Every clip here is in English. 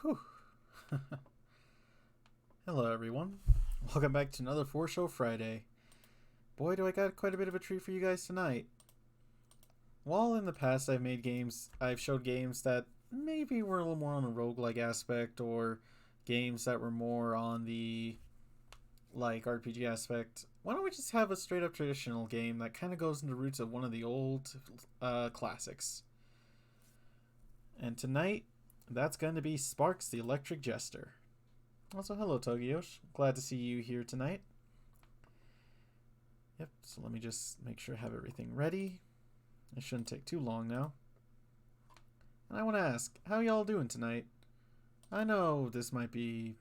Whew. Hello, everyone. Welcome back to another 4 Show Friday. Boy, do I got quite a bit of a treat for you guys tonight. While in the past I've showed games that maybe were a little more on the roguelike aspect, or games that were more on the RPG aspect, why don't we just have a straight up traditional game that kind of goes into the roots of one of the old classics? And tonight, that's going to be Sparks the Electric Jester. Also, hello Togiosh. Glad to see you here tonight. Yep, so let me just make sure I have everything ready. It shouldn't take too long now. And I want to ask, how y'all doing tonight? I know this might be,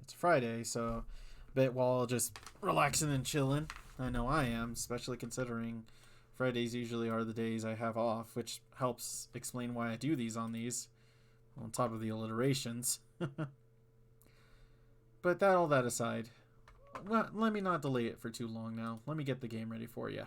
it's Friday, so I bet we're all just relaxing and chilling. I know I am, especially considering Fridays usually are the days I have off, which helps explain why I do these on top of the alliterations. But all that aside, well, let me not delay it for too long now. Let me get the game ready for you.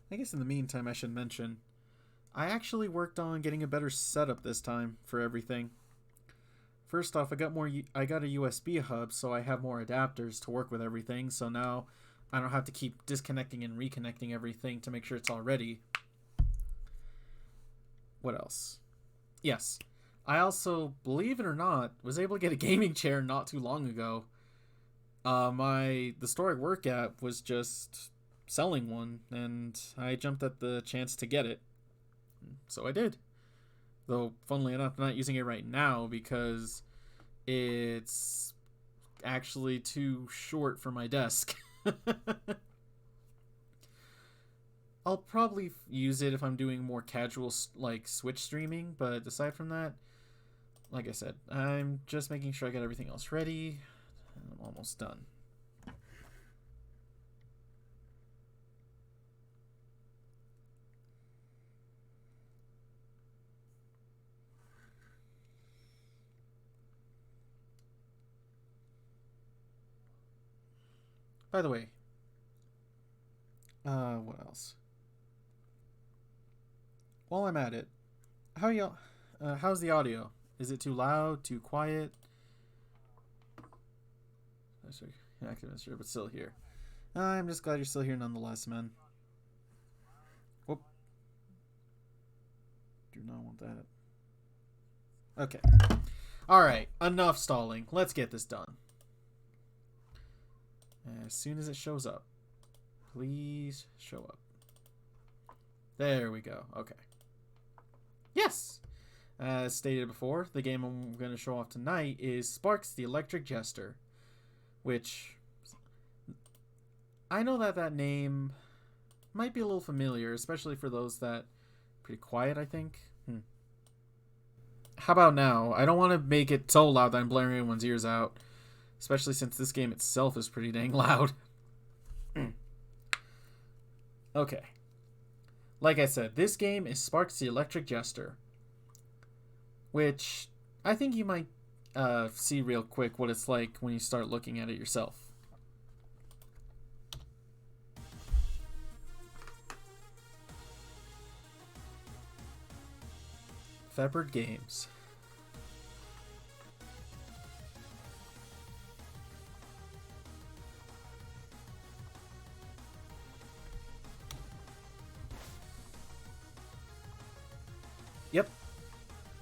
I guess in the meantime I should mention, I actually worked on getting a better setup this time for everything. First off, I got a USB hub, so I have more adapters to work with everything, so now I don't have to keep disconnecting and reconnecting everything to make sure it's all ready. What else? Yes, I also, believe it or not, was able to get a gaming chair not too long ago. The store I work at was just selling one, and I jumped at the chance to get it. So I did. Though, funnily enough, I'm not using it right now because it's actually too short for my desk. I'll probably use it if I'm doing more casual, Switch streaming, but aside from that, like I said, I'm just making sure I got everything else ready. I'm almost done. By the way, what else? While I'm at it, how's the audio? Is it too loud, too quiet? Active sure, but still here. I'm just glad you're still here nonetheless, man. Whoop. Do not want that. Okay. Alright, enough stalling. Let's get this done. As soon as it shows up. Please show up. There we go. Okay. Yes! As stated before, the game I'm going to show off tonight is Sparks the Electric Jester. Which, I know that name might be a little familiar, especially for those that pretty quiet, I think. How about now? I don't want to make it so loud that I'm blaring everyone's ears out, especially since this game itself is pretty dang loud. Okay. Like I said, this game is Sparks the Electric Jester, which I think you might see real quick what it's like when you start looking at it yourself. Febard Games. Yep.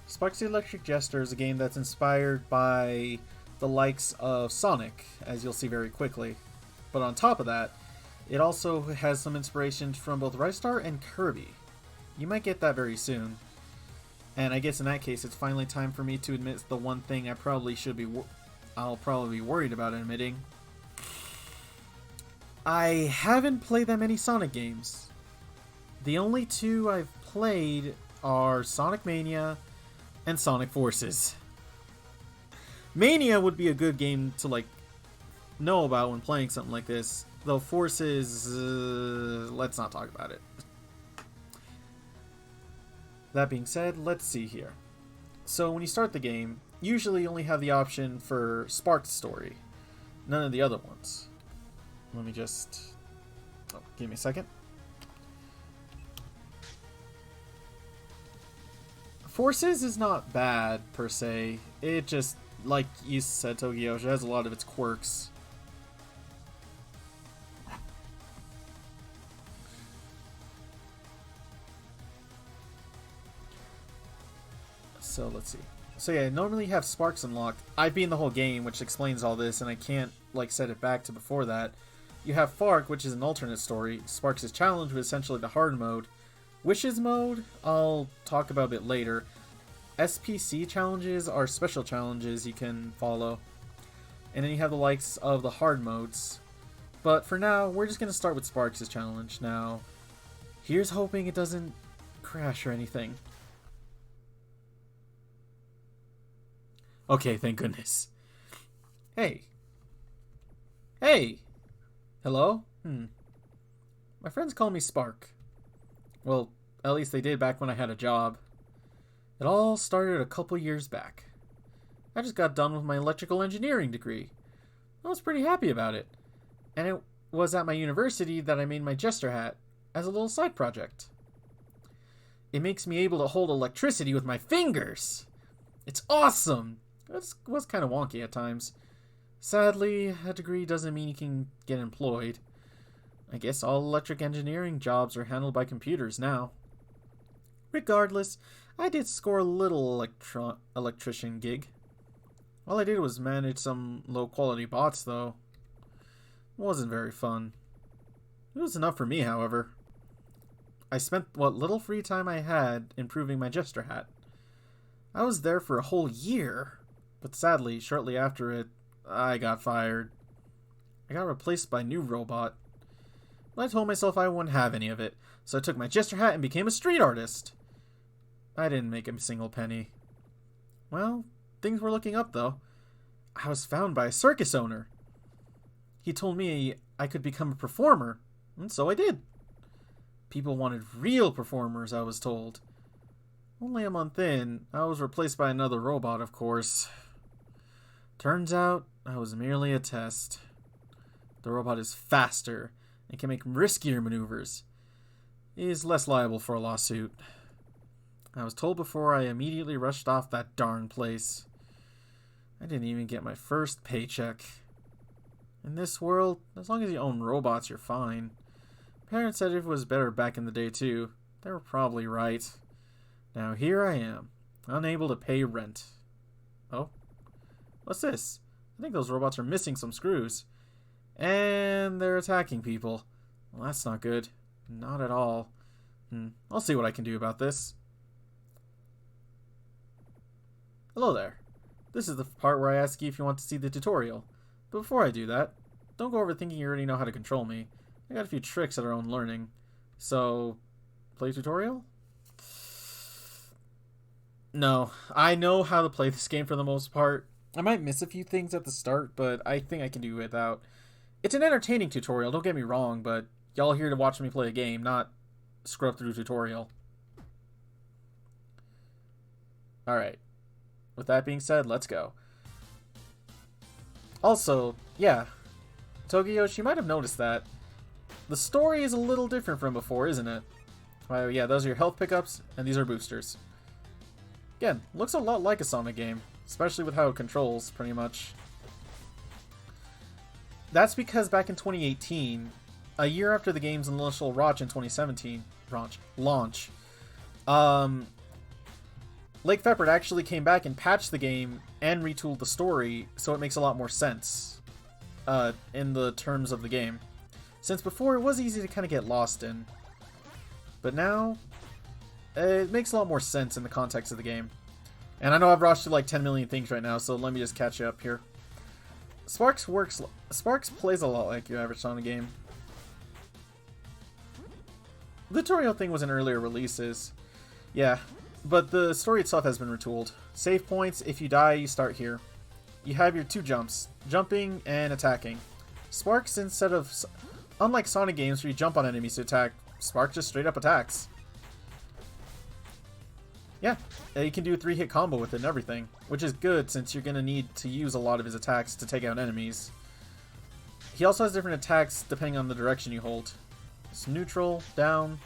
Sparks the Electric Jester is a game that's inspired by the likes of Sonic, as you'll see very quickly. But on top of that, it also has some inspirations from both Star and Kirby. You might get that very soon. And I guess in that case, it's finally time for me to admit the one thing I'll probably be worried about admitting. I haven't played that many Sonic games. The only two I've played are Sonic Mania and Sonic Forces. Mania would be a good game to know about when playing something like this, though Forces, let's not talk about it. That being said, let's see here. So when you start the game, usually you only have the option for Sparks Story, none of the other ones. Let me just... Oh, give me a second. Forces is not bad, per se. It just, like you said, Tokyo, it has a lot of its quirks. So, let's see. So yeah, normally you have Sparks unlocked. I've beaten the whole game, which explains all this, and I can't, like, set it back to before that. You have Fark, which is an alternate story. Sparks' challenge was essentially the hard mode. Wishes mode, I'll talk about a bit later. SPC challenges are special challenges you can follow. And then you have the likes of the hard modes. But for now, we're just going to start with Sparks' challenge. Now, here's hoping it doesn't crash or anything. Okay, thank goodness. Hey. Hey! Hello? My friends call me Spark. Well, at least they did back when I had a job. It all started a couple years back. I just got done with my electrical engineering degree. I was pretty happy about it. And it was at my university that I made my Jester hat as a little side project. It makes me able to hold electricity with my fingers! It's awesome! It was kind of wonky at times. Sadly, a degree doesn't mean you can get employed. I guess all electric engineering jobs are handled by computers now. Regardless, I did score a little electrician gig. All I did was manage some low-quality bots, though. It wasn't very fun. It was enough for me, however. I spent what little free time I had improving my Jester hat. I was there for a whole year, but sadly, shortly after it, I got fired. I got replaced by a new robot. But I told myself I wouldn't have any of it, so I took my Jester hat and became a street artist. I didn't make a single penny. Well, things were looking up, though. I was found by a circus owner. He told me I could become a performer, and so I did. People wanted real performers, I was told. Only a month in, I was replaced by another robot, of course. Turns out, I was merely a test. The robot is faster and can make riskier maneuvers. He is less liable for a lawsuit. I was told before I immediately rushed off that darn place. I didn't even get my first paycheck. In this world, as long as you own robots, you're fine. Parents said it was better back in the day too. They were probably right. Now here I am, unable to pay rent. Oh? What's this? I think those robots are missing some screws. And they're attacking people. Well, that's not good. Not at all. I'll see what I can do about this. Hello there. This is the part where I ask you if you want to see the tutorial. But before I do that, don't go over thinking you already know how to control me. I got a few tricks that are own learning. So, play tutorial? No, I know how to play this game for the most part. I might miss a few things at the start, but I think I can do without. It's an entertaining tutorial, don't get me wrong, but y'all are here to watch me play a game, not scrub through tutorial. Alright. With that being said, let's go. Also, yeah, Tokyo, you might have noticed that the story is a little different from before, isn't it? Yeah, those are your health pickups, and these are boosters. Again, looks a lot like a Sonic game, especially with how it controls, pretty much. That's because back in 2018, a year after the game's initial launch in 2017, Lake Feppert actually came back and patched the game and retooled the story so it makes a lot more sense in the terms of the game. Since before it was easy to kind of get lost in. But now, it makes a lot more sense in the context of the game. And I know I've rushed through like 10 million things right now, so let me just catch you up here. Sparks plays a lot like your average Sonic game. The tutorial thing was in earlier releases. Yeah, but the story itself has been retooled. Save points, if you die, you start here. You have your two jumps, jumping and attacking. Sparks, instead of... Unlike Sonic games where you jump on enemies to attack, Sparks just straight up attacks. Yeah, you can do a 3-hit combo with it and everything, which is good since you're going to need to use a lot of his attacks to take out enemies. he also has different attacks depending on the direction you hold. It's neutral, down.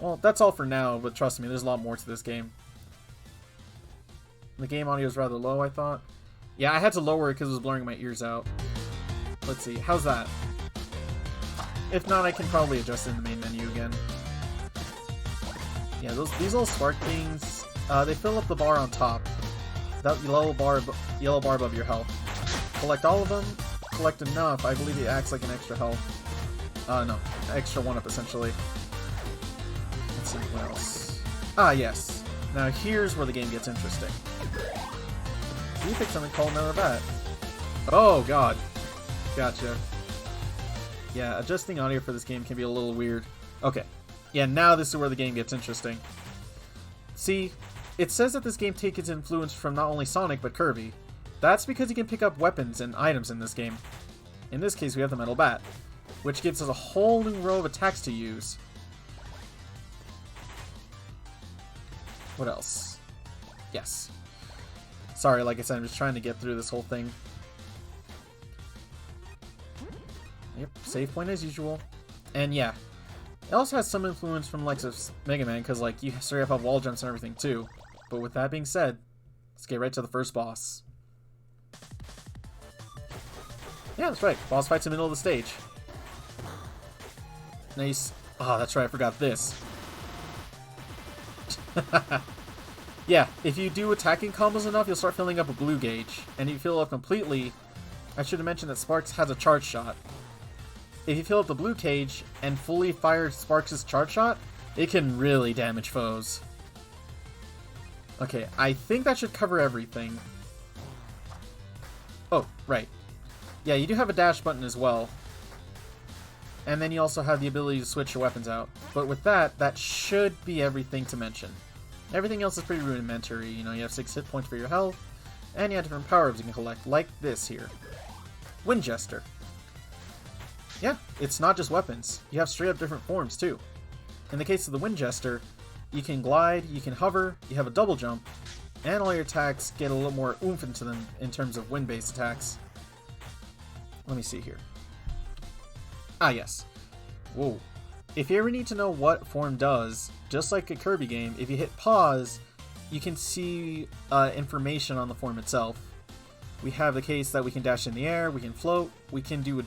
Well, that's all for now, but trust me, there's a lot more to this game. The game audio is rather low, I thought. Yeah, I had to lower it because it was blurring my ears out. Let's see, how's that? If not, I can probably adjust it in the main menu again. Yeah, these little spark things, they fill up the bar on top. That yellow bar above your health. Collect all of them, collect enough, I believe it acts like an extra health. No, extra 1-up essentially. Let's see, what else? Ah, yes. Now here's where the game gets interesting. You pick something called another bat. Oh god. Gotcha. Yeah, adjusting audio for this game can be a little weird. Okay. Yeah, now this is where the game gets interesting. See, it says that this game takes its influence from not only Sonic, but Kirby. That's because you can pick up weapons and items in this game. In this case, we have the Metal Bat, which gives us a whole new row of attacks to use. What else? Yes. Sorry, like I said, I'm just trying to get through this whole thing. Yep, save point as usual. And yeah, it also has some influence from likes of Mega Man, because like you straight up have wall jumps and everything too. But with that being said, let's get right to the first boss. Yeah, that's right. Boss fight's in the middle of the stage. Nice. Oh, that's right. I forgot this. Yeah, if you do attacking combos enough, you'll start filling up a blue gauge. And if you fill up completely, I should have mentioned that Sparks has a charge shot. If you fill up the blue cage and fully fire Sparks' charge shot, it can really damage foes. Okay, I think that should cover everything. Oh, right. Yeah, you do have a dash button as well. And then you also have the ability to switch your weapons out. But with that, that should be everything to mention. Everything else is pretty rudimentary. You know, you have 6 hit points for your health, and you have different power-ups you can collect, like this here. Wind Jester. Yeah, it's not just weapons. You have straight up different forms, too. In the case of the Wind Jester, you can glide, you can hover, you have a double jump, and all your attacks get a little more oomph into them in terms of wind-based attacks. Let me see here. Ah, yes. Whoa. If you ever need to know what form does, just like a Kirby game, if you hit pause, you can see information on the form itself. We have the case that we can dash in the air, we can float, we can do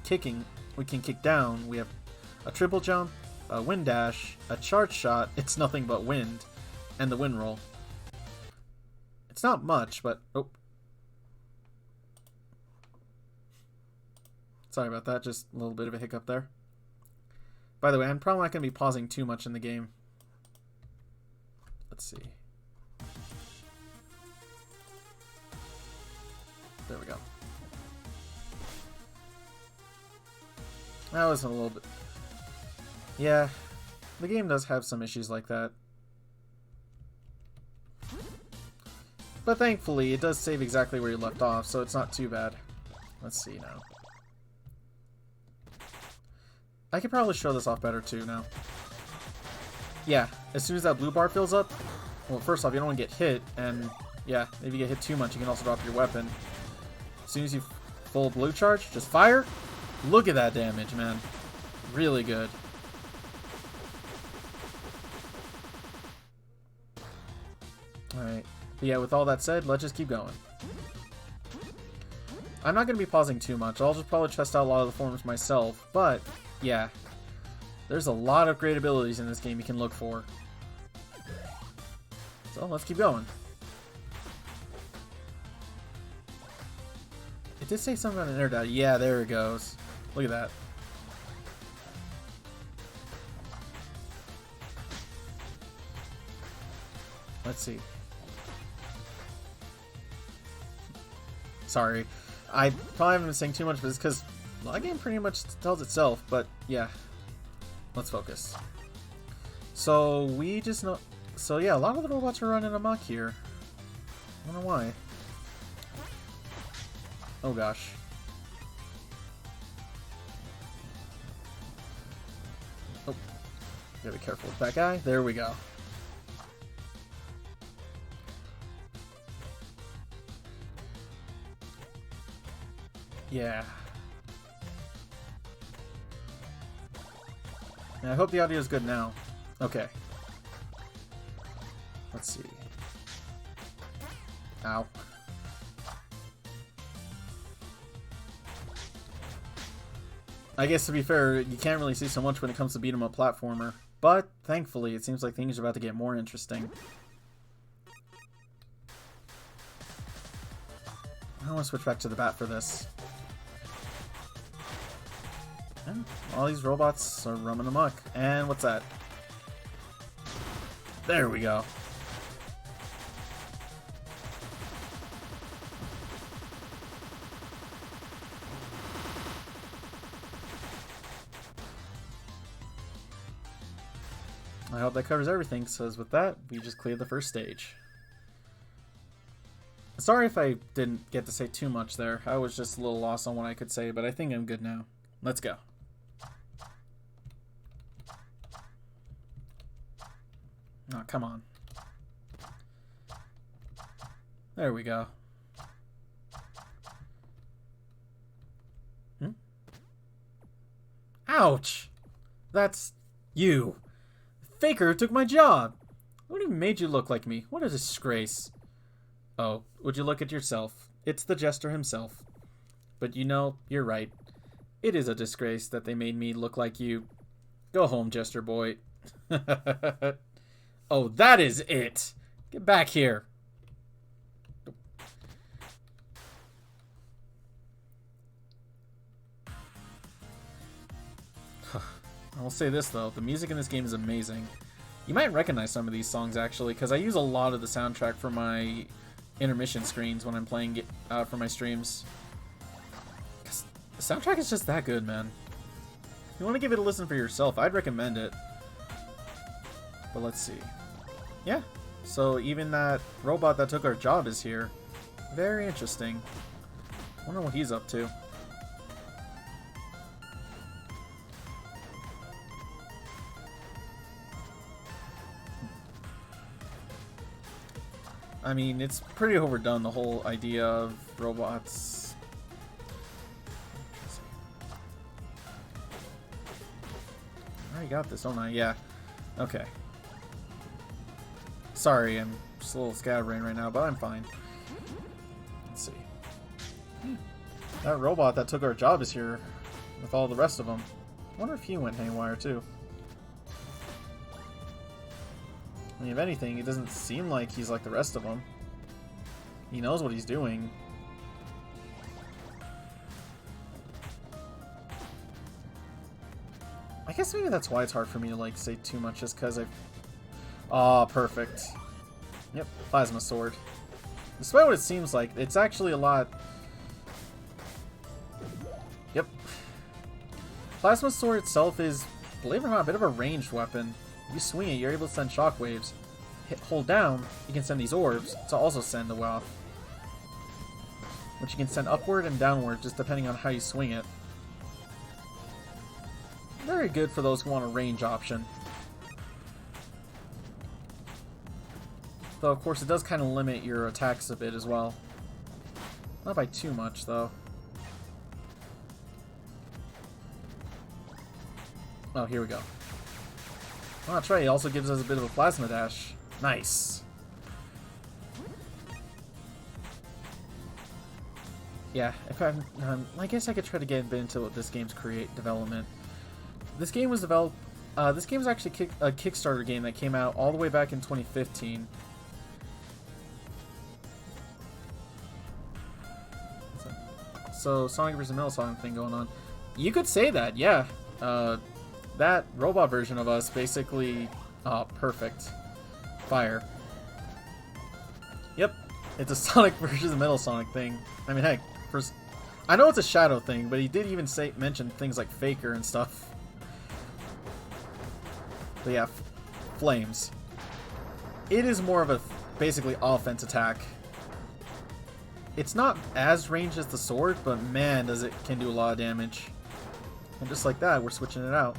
kicking, we can kick down, we have a triple jump, a wind dash, a charge shot, it's nothing but wind, and the wind roll. It's not much, but... oh. Sorry about that, just a little bit of a hiccup there. By the way, I'm probably not going to be pausing too much in the game. Let's see. There we go. That was a little bit... yeah, the game does have some issues like that. But thankfully, it does save exactly where you left off, so it's not too bad. Let's see now. I could probably show this off better too now. Yeah, as soon as that blue bar fills up, well, first off, you don't want to get hit, and yeah, if you get hit too much, you can also drop your weapon. As soon as you full blue charge, just fire. Look at that damage, man. Really good. Alright. But yeah, with all that said, let's just keep going. I'm not going to be pausing too much. I'll just probably test out a lot of the forms myself, but yeah, there's a lot of great abilities in this game you can look for. So let's keep going. It did say something about an air dot. Yeah, there it goes. Look at that. Let's see. Sorry. I probably haven't been saying too much, but it's because the game pretty much tells itself, but yeah. Let's focus. So, we just know... so yeah, a lot of the robots are running amok here. I don't know why. Oh gosh. Oh. Gotta be careful with that guy. There we go. Yeah. I hope the audio is good now. Okay. Let's see. Ow. I guess to be fair, you can't really see so much when it comes to beat 'em up platformer. But, thankfully, it seems like things are about to get more interesting. I want to switch back to the bat for this. And all these robots are roaming amok. And what's that? There we go. I hope that covers everything, because with that, we just cleared the first stage. Sorry if I didn't get to say too much there. I was just a little lost on what I could say, but I think I'm good now. Let's go. Oh, come on. There we go. Ouch! That's you. Faker took my job. What even made you look like me? What a disgrace. Oh, would you look at yourself? It's the Jester himself. But you know, you're right. It is a disgrace that they made me look like you. Go home, Jester boy. Oh, that is it! Get back here. I will say this though, the music in this game is amazing. You might recognize some of these songs actually, because I use a lot of the soundtrack for my intermission screens when I'm playing for my streams. The soundtrack is just that good, man. If you want to give it a listen for yourself, I'd recommend it. But let's see. Yeah, so even that robot that took our job is here. Very interesting. I wonder what he's up to. I mean, it's pretty overdone, the whole idea of robots. I already got this, don't I? Yeah. Okay. Sorry, I'm just a little scatterbrained right now, but I'm fine. Let's see. That robot that took our job is here with all the rest of them. I wonder if he went haywire too. I mean, if anything, it doesn't seem like he's like the rest of them. He knows what he's doing. I guess maybe that's why it's hard for me to like say too much, just because I've... Aw, perfect. Yep, plasma sword. Despite what it seems like, it's actually a lot... Yep. Plasma sword itself is, believe it or not, a bit of a ranged weapon. You swing it, you're able to send shockwaves. Hold down, you can send these orbs to also send the off. Which you can send upward and downward, just depending on how you swing it. Very good for those who want a range option. Though, of course, it does kind of limit your attacks a bit as well. Not by too much, though. Oh, here we go. Oh, that's right, he also gives us a bit of a plasma dash. Nice. Yeah, if I guess I could try to get a bit into this game's development. This game was developed. This game was actually a Kickstarter game that came out all the way back in 2015. So Sonic vs. Metal Sonic thing going on. You could say that, yeah. That robot version of us basically... Oh, perfect. Fire. Yep. It's a Sonic versus Metal Sonic thing. I mean, heck, first... I know it's a Shadow thing, but he did even mention things like Faker and stuff. But yeah, flames. It is more of a basically offense attack. It's not as ranged as the sword, but man, can do a lot of damage. And just like that, we're switching it out.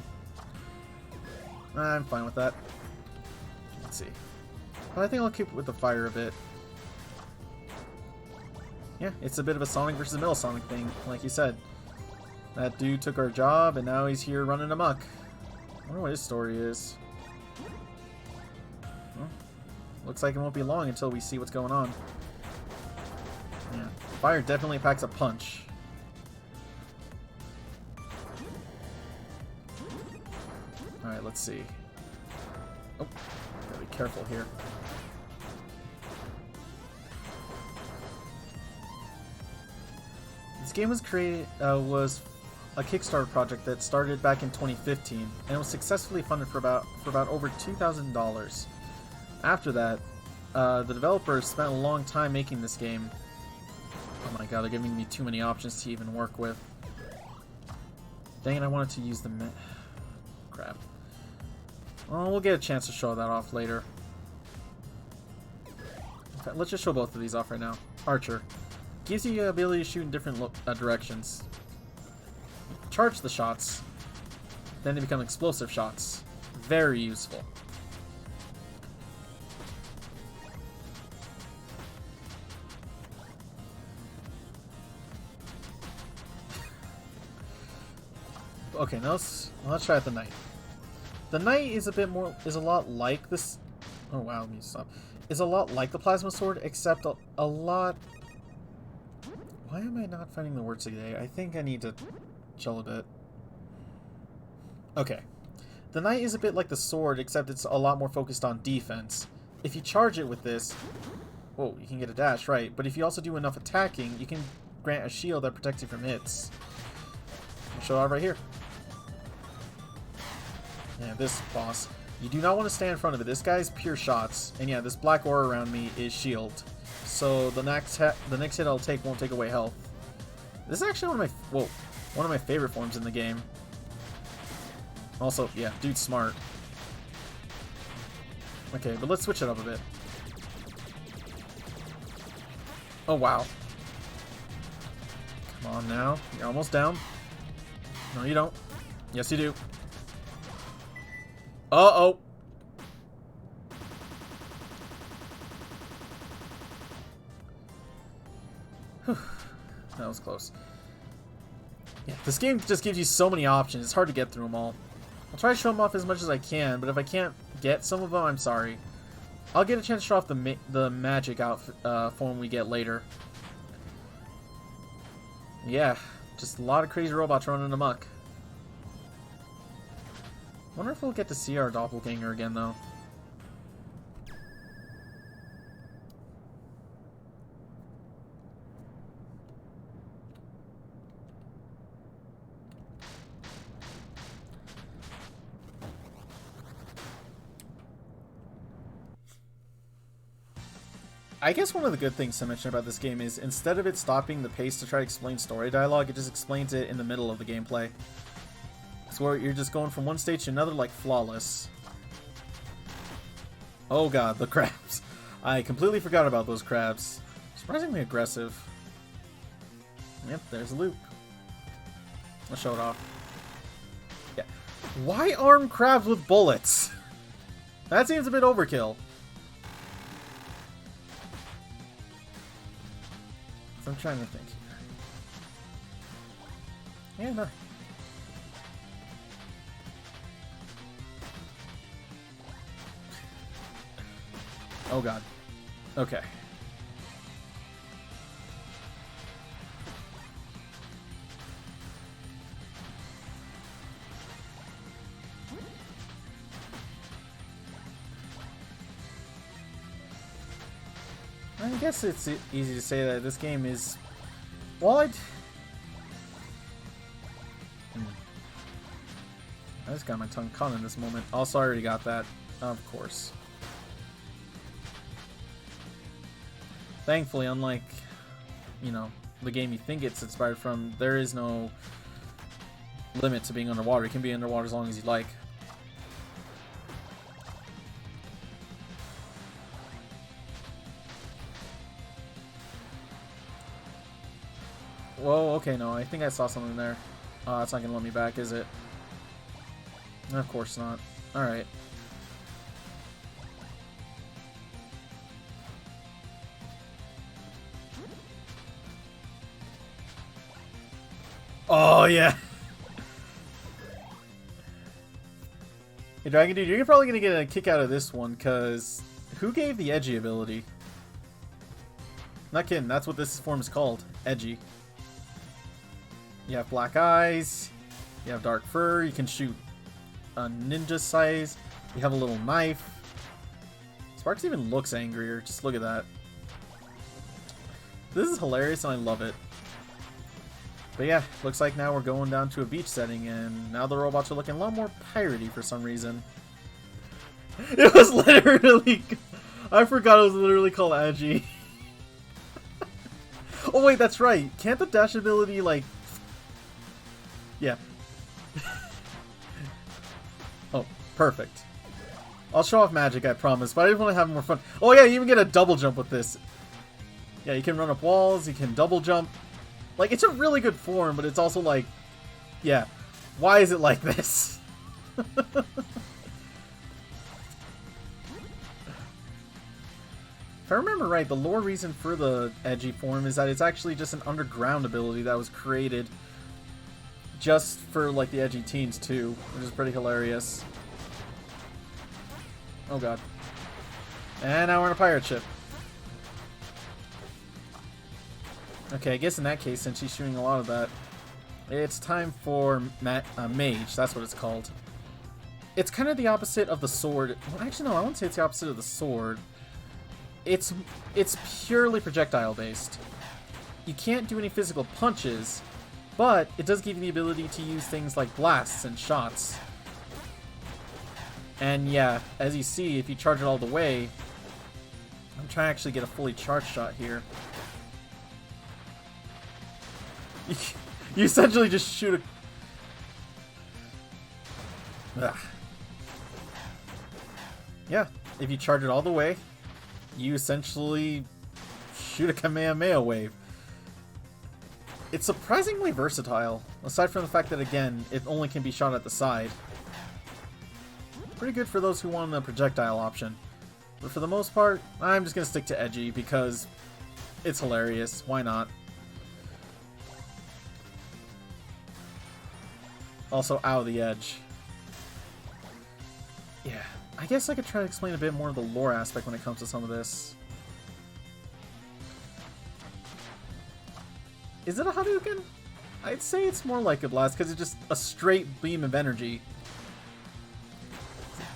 I'm fine with that. Let's see. But I think I'll keep with the fire a bit. Yeah, it's a bit of a Sonic versus Metal Sonic thing, like you said. That dude took our job, and now he's here running amok. I wonder what his story is. Well, looks like it won't be long until we see what's going on. Yeah, fire definitely packs a punch. Alright, let's see. Oh, gotta be careful here. This game was was a Kickstarter project that started back in 2015, and it was successfully funded for about over $2,000. After that, the developers spent a long time making this game. Oh my god, they're giving me too many options to even work with. Dang it, I wanted to use the crap. Well, we'll get a chance to show that off later. In fact, let's just show both of these off right now. Archer. Gives you the ability to shoot in different directions. Charge the shots. Then they become explosive shots. Very useful. Okay, now let's try out the Knight. The Knight is a lot like this. Oh wow, let me stop. Is a lot like the Plasma Sword, except a lot. Why am I not finding the words today? I think I need to chill a bit. Okay. The Knight is a bit like the sword, except it's a lot more focused on defense. If you charge it with this... Whoa, you can get a dash, right. But if you also do enough attacking, you can grant a shield that protects you from hits. I'll show it right here. Yeah, this boss. You do not want to stand in front of it. This guy's pure shots. And yeah, this black aura around me is shield. So the next hit I'll take won't take away health. This is actually one of my favorite forms in the game. Also, yeah, dude's smart. Okay, but let's switch it up a bit. Oh wow. Come on now. You're almost down. No, you don't. Yes, you do. Uh-oh. That was close. Yeah, this game just gives you so many options. It's hard to get through them all. I'll try to show them off as much as I can, but if I can't get some of them, I'm sorry. I'll get a chance to show off the magic outfit form we get later. Yeah, just a lot of crazy robots running amok. Wonder if we'll get to see our doppelganger again, though. I guess one of the good things to mention about this game is instead of it stopping the pace to try to explain story dialogue, it just explains it in the middle of the gameplay. So where you're just going from one stage to another like flawless. Oh god, the crabs. I completely forgot about those crabs. Surprisingly aggressive. Yep, there's a loop. Let's show it off. Yeah. Why arm crabs with bullets? That seems a bit overkill. I'm trying to think here. Yeah, no. Oh god. Okay. I guess it's easy to say that this game is... Well, I just got my tongue caught in this moment. Also, I already got that. Of course. Thankfully, unlike, you know, the game you think it's inspired from, there is no limit to being underwater. You can be underwater as long as you like. Whoa, okay, no, I think I saw something there. It's not gonna let me back, is it? Of course not. Alright. Oh, yeah. Hey, Dragon Dude, you're probably going to get a kick out of this one, because who gave the Edgy ability? Not kidding, that's what this form is called. Edgy. You have black eyes. You have dark fur. You can shoot a ninja size. You have a little knife. Sparks even looks angrier. Just look at that. This is hilarious and I love it. But yeah, looks like now we're going down to a beach setting and now the robots are looking a lot more piratey for some reason. It was literally... I forgot it was literally called Agi. Oh wait, that's right. Can't the dash ability like... Yeah. Oh, perfect. I'll show off magic, I promise, but I just want to have more fun. Oh yeah, you even get a double jump with this. Yeah, you can run up walls, you can double jump. Like, it's a really good form, but it's also like... Yeah, why is it like this? If I remember right, the lore reason for the Edgy form is that it's actually just an underground ability that was created just for, like, the edgy teens, too, which is pretty hilarious. Oh, God. And now we're on a pirate ship. Okay, I guess in that case, since she's shooting a lot of that, it's time for Mage. That's what it's called. It's kind of the opposite of the sword. Well, actually, no, I won't say it's the opposite of the sword. It's purely projectile-based. You can't do any physical punches, but it does give you the ability to use things like blasts and shots. And yeah, as you see, if you charge it all the way... I'm trying to actually get a fully charged shot here. You essentially just shoot a... Ugh. Yeah, if you charge it all the way, you essentially shoot a Kamehameha wave. It's surprisingly versatile, aside from the fact that, again, it only can be shot at the side. Pretty good for those who want a projectile option. But for the most part, I'm just going to stick to Edgy because it's hilarious. Why not? Also, ow, the edge. Yeah, I guess I could try to explain a bit more of the lore aspect when it comes to some of this. Is it a Hadouken? I'd say it's more like a blast because it's just a straight beam of energy.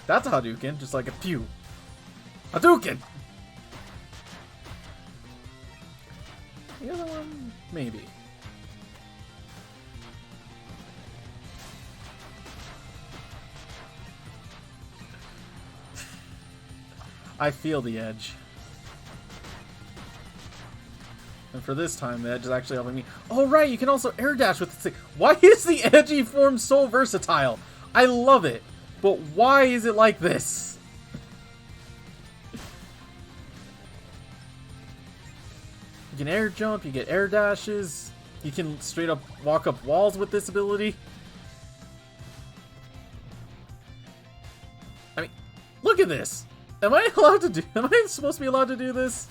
That's a Hadouken, just like a pew. Hadouken! The other one, maybe. I feel the edge. And for this time, the edge is actually helping me. Oh, right, you can also air dash with this thing. Why is the edgy form so versatile? I love it. But why is it like this? You can air jump, you get air dashes. You can straight up walk up walls with this ability. I mean, look at this. Am I allowed to do... Am I supposed to be allowed to do this?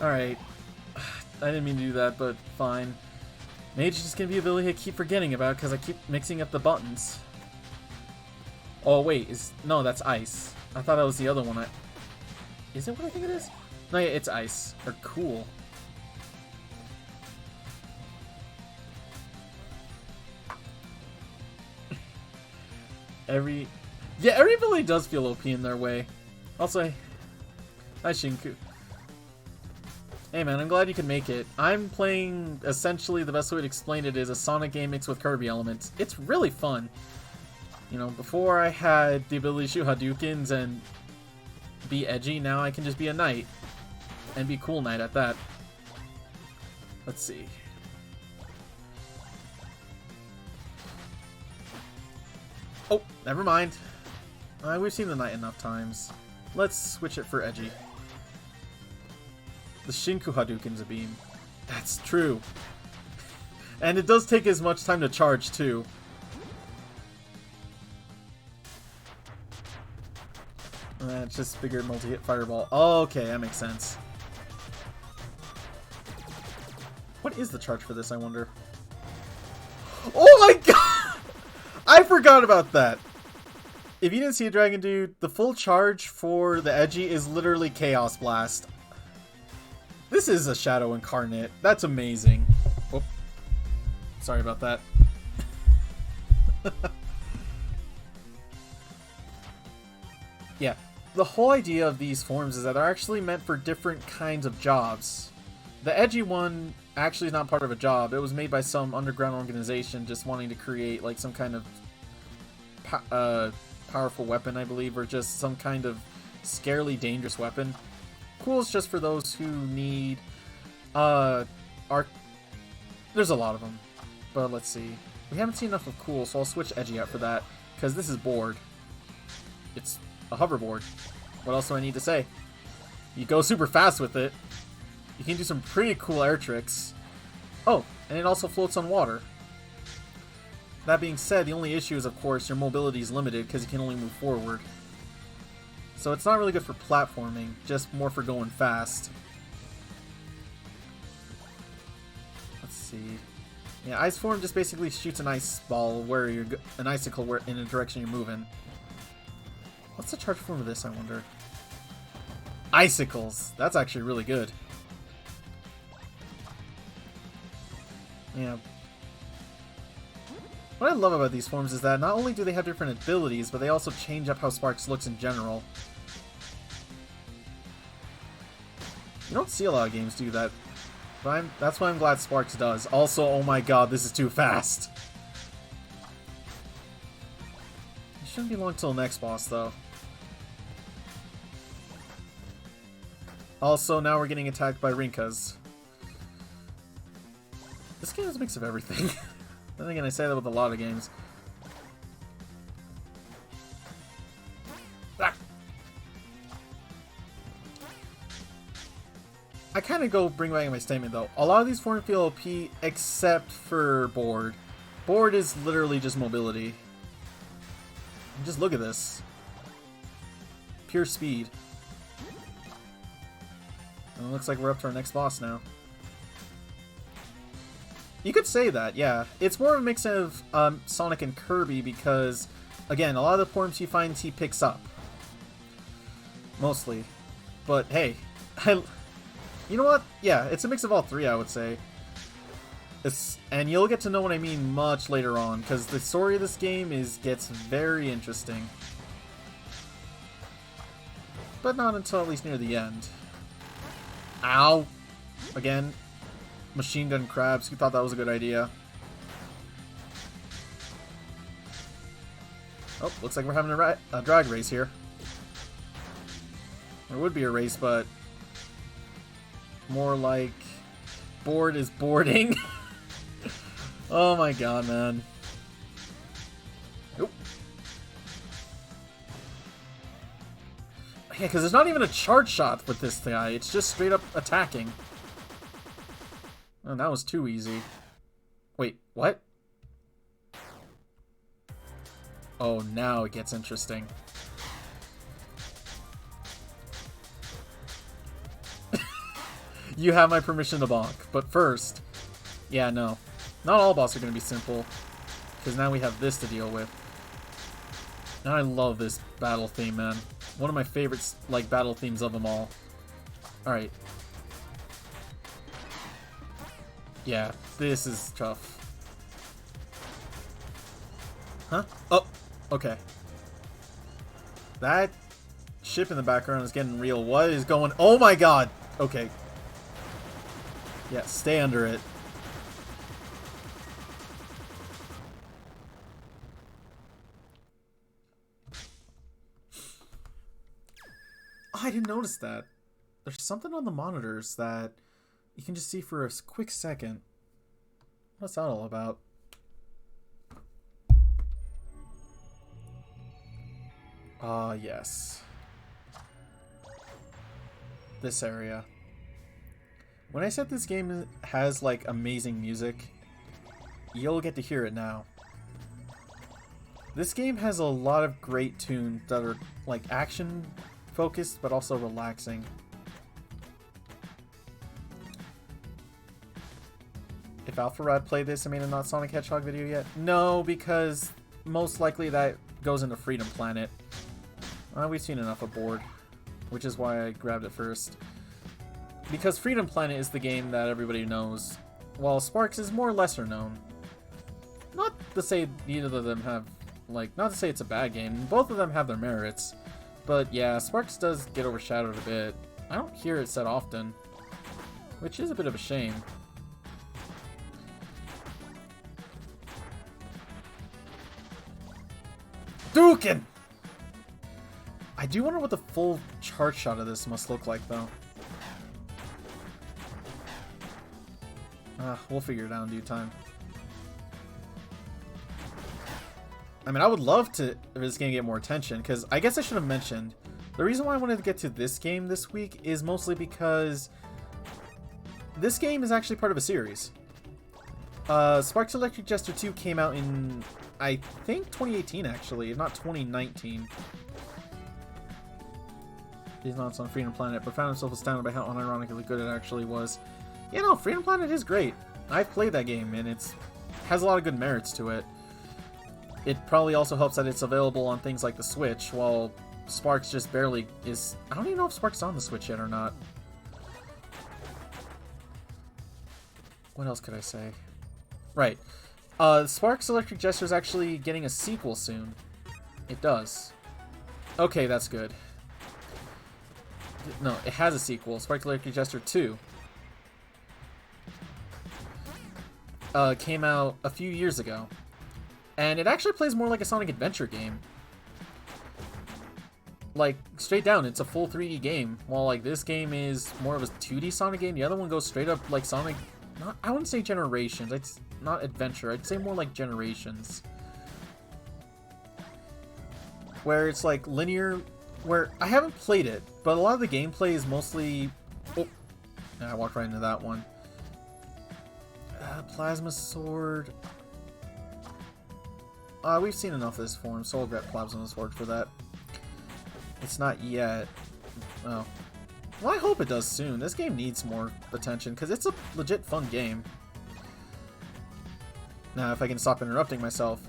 Alright. I didn't mean to do that, but fine. Mage is just gonna be an ability I keep forgetting about because I keep mixing up the buttons. Oh, wait. No, that's ice. I thought that was the other one. Is it what I think it is? No, yeah, it's ice. Or cool. Every ability does feel OP in their way. Also, hi Shinku. Hey man, I'm glad you can make it. I'm playing, essentially, the best way to explain it is a Sonic game mixed with Kirby elements. It's really fun. You know, before I had the ability to shoot Hadoukens and be edgy, now I can just be a knight. And be cool knight at that. Let's see. Oh, never mind. We've seen the knight enough times. Let's switch it for edgy. The Shinku Hadouken's a beam. That's true. And it does take as much time to charge, too. It's just bigger multi-hit fireball. Oh, okay, that makes sense. What is the charge for this, I wonder? Oh my god! I forgot about that! If you didn't see a Dragon Dude, the full charge for the Edgy is literally Chaos Blast. This is a Shadow Incarnate. That's amazing. Oh, sorry about that. Yeah, the whole idea of these forms is that they're actually meant for different kinds of jobs. The Edgy one actually is not part of a job. It was made by some underground organization just wanting to create like some kind of powerful weapon, I believe, or just some kind of scarily dangerous weapon. Cool is just for those who need there's a lot of them, but let's see. We haven't seen enough of cool, so I'll switch Edgy out for that, because this is board. It's a hoverboard. What else do I need to say? You go super fast with it. You can do some pretty cool air tricks. Oh, and it also floats on water. That being said, the only issue is, of course, your mobility is limited because you can only move forward. So it's not really good for platforming, just more for going fast. Let's see. Yeah, Ice Form just basically shoots an ice ball where you're an icicle where in the direction you're moving. What's the charge form of this, I wonder? Icicles. That's actually really good. Yeah. What I love about these forms is that not only do they have different abilities, but they also change up how Sparks looks in general. You don't see a lot of games do that, but that's why I'm glad Sparks does. Also, oh my god, this is too fast. It shouldn't be long till the next boss, though. Also, now we're getting attacked by Rinkas. This game is a mix of everything. Then again, I say that with a lot of games. Ah. I kind of bring back my statement though. A lot of these forms feel OP except for board. Board is literally just mobility. Just look at this. Pure speed. And it looks like we're up to our next boss now. You could say that, yeah. It's more of a mix of Sonic and Kirby because, again, a lot of the forms he finds he picks up. Mostly. But hey, you know what? Yeah, it's a mix of all three, I would say. And you'll get to know what I mean much later on, because the story of this game gets very interesting. But not until at least near the end. Ow! Again. Machine gun crabs. Who thought that was a good idea? Oh, looks like we're having a drag race here. There would be a race, but more like board is boarding. Oh my god, man. Nope. Yeah, because there's not even a charge shot with this guy. It's just straight up attacking. Oh, that was too easy. Wait, what? Oh, now it gets interesting. You have my permission to bonk, but first... Yeah, no. Not all bosses are going to be simple, because now we have this to deal with. And I love this battle theme, man. One of my favorites, like, battle themes of them all. Alright. Yeah, this is tough. Huh? Oh, okay. That ship in the background is getting real. What is going... Oh my god! Okay. Yeah, stay under it. Oh, I didn't notice that. There's something on the monitors that you can just see for a quick second. What's that all about? Ah, yes. This area. When I said this game has, like, amazing music, you'll get to hear it now. This game has a lot of great tunes that are, like, action-focused, but also relaxing. if Alpharad played this and made a not Sonic Hedgehog video yet. No, because most likely that goes into Freedom Planet. We've seen enough aboard, which is why I grabbed it first. Because Freedom Planet is the game that everybody knows, while Sparks is more lesser known. Not to say neither of them have, like, not to say it's a bad game. Both of them have their merits. But yeah, Sparks does get overshadowed a bit. I don't hear it said often, which is a bit of a shame. Dukin! I do wonder what the full chart shot of this must look like, though. We'll figure it out in due time. I mean, I would love to if this game get more attention, because I guess I should have mentioned, the reason why I wanted to get to this game this week is mostly because this game is actually part of a series. Sparks the Electric Jester 2 came out in, I think, 2018, actually, not 2019. He's not on Freedom Planet, but found himself astounded by how unironically good it actually was. You know, Freedom Planet is great. I've played that game, and it has a lot of good merits to it. It probably also helps that it's available on things like the Switch, while Sparks just barely is... I don't even know if Sparks is on the Switch yet or not. What else could I say? Right. Sparks Electric Jester is actually getting a sequel soon. It does. Okay, that's good. No, it has a sequel. Sparks Electric Jester 2. Came out a few years ago. And it actually plays more like a Sonic Adventure game. Like, straight down, it's a full 3D game. While, like, this game is more of a 2D Sonic game. The other one goes straight up like Sonic... Not, I wouldn't say Generations. It's not Adventure. I'd say more like Generations. Where it's, like, linear... Where I haven't played it, but a lot of the gameplay is mostly... Oh, I walked right into that one. Plasma Sword... we've seen enough of this form, so I'll grab Plasma Sword for that. It's not yet. Oh. Well, I hope it does soon. This game needs more attention, because it's a legit fun game. Now, if I can stop interrupting myself.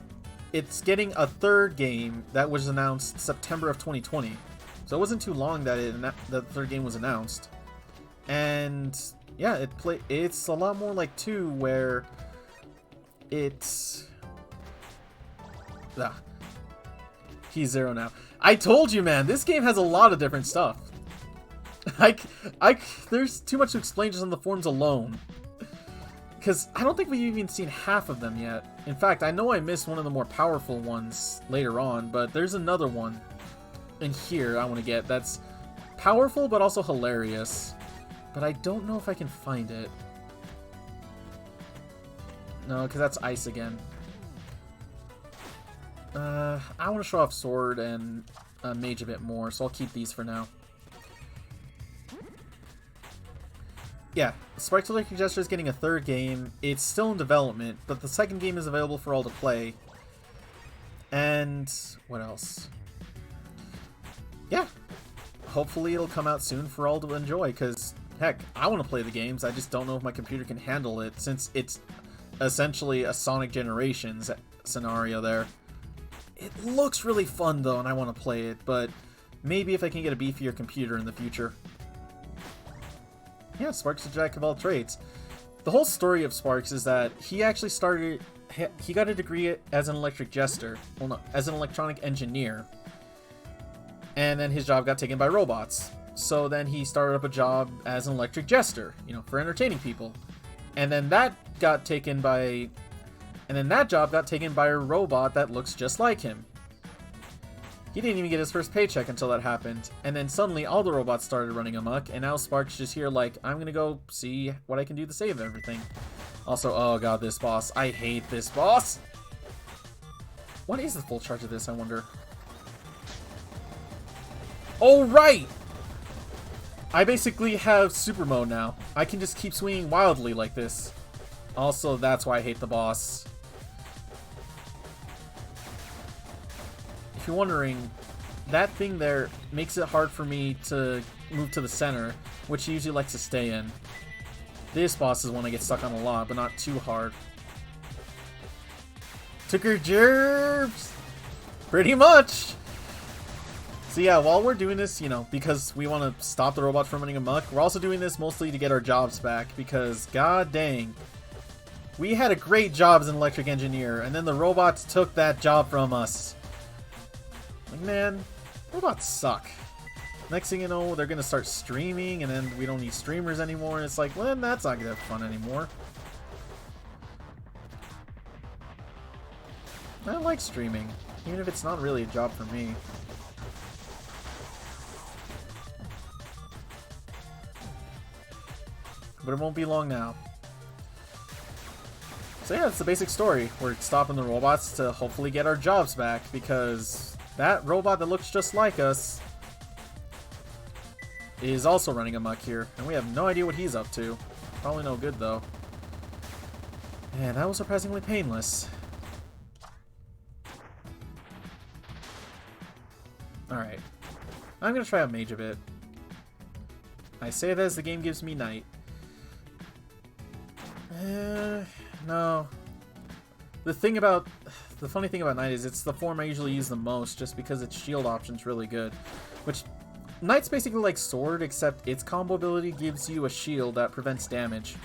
It's getting a third game that was announced September of 2020. So it wasn't too long that the third game was announced. And, yeah, it's a lot more like 2, where it's... He's 0 now. I told you, man, this game has a lot of different stuff. There's too much to explain just on the forms alone. Because I don't think we've even seen half of them yet. In fact, I know I missed one of the more powerful ones later on, but there's another one in here I want to get that's powerful but also hilarious. But I don't know if I can find it. No, because that's ice again. I want to show off Sword and Mage a bit more, so I'll keep these for now. Yeah, Sparks the Electric Jester is getting a third game. It's still in development, but the second game is available for all to play. And what else? Yeah, hopefully it'll come out soon for all to enjoy, because, heck, I want to play the games. I just don't know if my computer can handle it, since it's essentially a Sonic Generations scenario there. It looks really fun, though, and I want to play it, but maybe if I can get a beefier computer in the future. Yeah, Sparks is a jack of all trades. The whole story of Sparks is that he actually he got a degree as an electric jester, well, no, as an electronic engineer, and then his job got taken by robots. So then he started up a job as an electric jester, you know, for entertaining people. And then that got taken by... And then that job got taken by a robot that looks just like him. He didn't even get his first paycheck until that happened. And then suddenly all the robots started running amok, and now Sparks just here like, I'm gonna go see what I can do to save everything. Also, oh god, this boss. I hate this boss! What is the full charge of this, I wonder? Oh, right! I basically have super mode now. I can just keep swinging wildly like this. Also, that's why I hate the boss. If you're wondering, that thing there makes it hard for me to move to the center, which he usually likes to stay in. This boss is one I get stuck on a lot, but not too hard. Took her gerbs! Pretty much! So yeah, while we're doing this, you know, because we want to stop the robot from running amok, we're also doing this mostly to get our jobs back, because god dang. We had a great job as an electric engineer, and then the robots took that job from us. Like, man, robots suck. Next thing you know, they're going to start streaming, and then we don't need streamers anymore, and it's like, well, that's not going to have fun anymore. I like streaming, even if it's not really a job for me. But it won't be long now. So yeah, it's the basic story. We're stopping the robots to hopefully get our jobs back, because that robot that looks just like us is also running amok here, and we have no idea what he's up to. Probably no good, though. And that was surprisingly painless. Alright. I'm gonna try out Mage a bit. I say that as the game gives me Knight. No. The funny thing about Knight is it's the form I usually use the most, just because its shield option's really good. Which, Knight's basically like Sword, except its combo ability gives you a shield that prevents damage.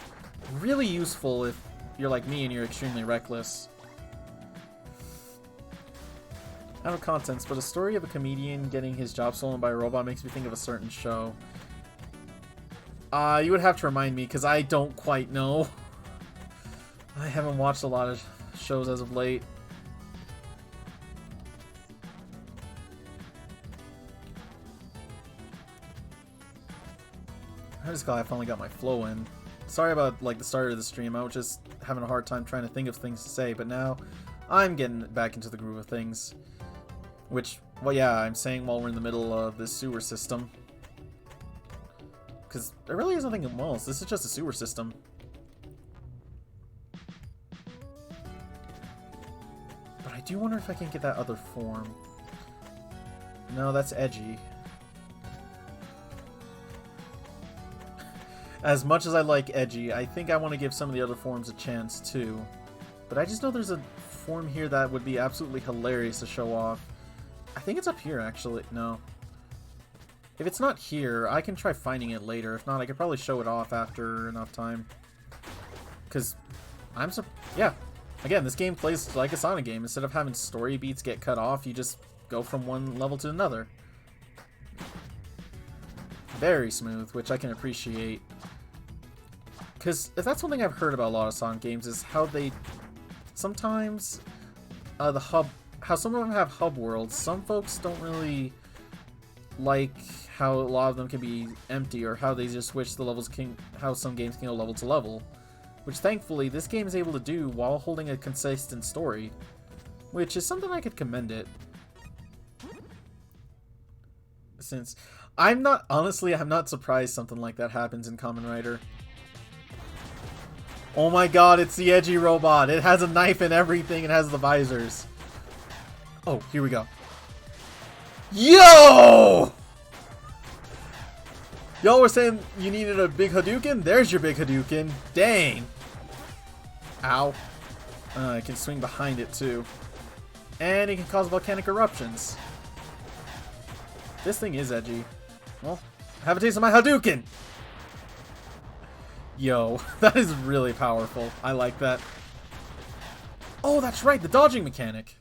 Really useful if you're like me and you're extremely reckless. Out of contents, but a story of a comedian getting his job stolen by a robot makes me think of a certain show. You would have to remind me, because I don't quite know. I haven't watched a lot of shows as of late. I'm just glad I finally got my flow in. Sorry about like the start of the stream. I was just having a hard time trying to think of things to say, but now I'm getting back into the groove of things. Which, well, yeah, I'm saying while we're in the middle of this sewer system. Because there really is nothing else. This is just a sewer system. But I do wonder if I can get that other form. No, that's edgy. As much as I like edgy, I think I want to give some of the other forms a chance too. But I just know there's a form here that would be absolutely hilarious to show off. I think it's up here, actually. No. If it's not here, I can try finding it later. If not, I could probably show it off after enough time. Because yeah. Again, this game plays like a Sonic game. Instead of having story beats get cut off, you just go from one level to another. Very smooth, which I can appreciate. Because if that's one thing I've heard about a lot of Sonic games is how they sometimes how some of them have hub worlds. Some folks don't really like how a lot of them can be empty, or how they just switch the levels, how some games can go level to level. Which thankfully this game is able to do while holding a consistent story. Which is something I could commend it. Since I'm not surprised something like that happens in Kamen Rider. Oh my god, it's the edgy robot. It has a knife and everything. It has the visors. Oh, here we go. Yo! Y'all were saying you needed a big Hadouken? There's your big Hadouken. Dang. Ow. It can swing behind it too. And it can cause volcanic eruptions. This thing is edgy. Well, have a taste of my Hadouken! Yo, that is really powerful. I like that. Oh, that's right, the dodging mechanic.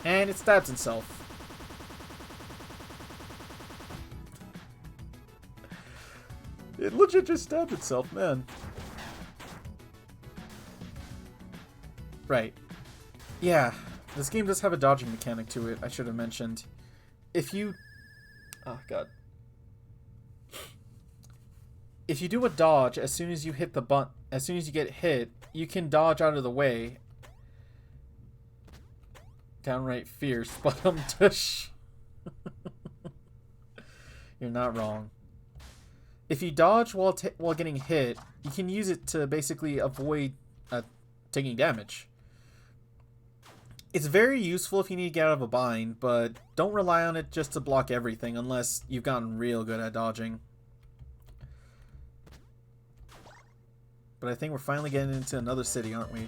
And it stabs itself. It legit just stabbed itself, man. Right. Yeah, this game does have a dodging mechanic to it, I should have mentioned. If you... Oh, God. If you do a dodge, as soon as you hit the button, as soon as you get hit, you can dodge out of the way. Downright fierce, but tush. You're not wrong. If you dodge while getting hit, you can use it to basically avoid taking damage. It's very useful if you need to get out of a bind, but don't rely on it just to block everything unless you've gotten real good at dodging. But I think we're finally getting into another city, aren't we?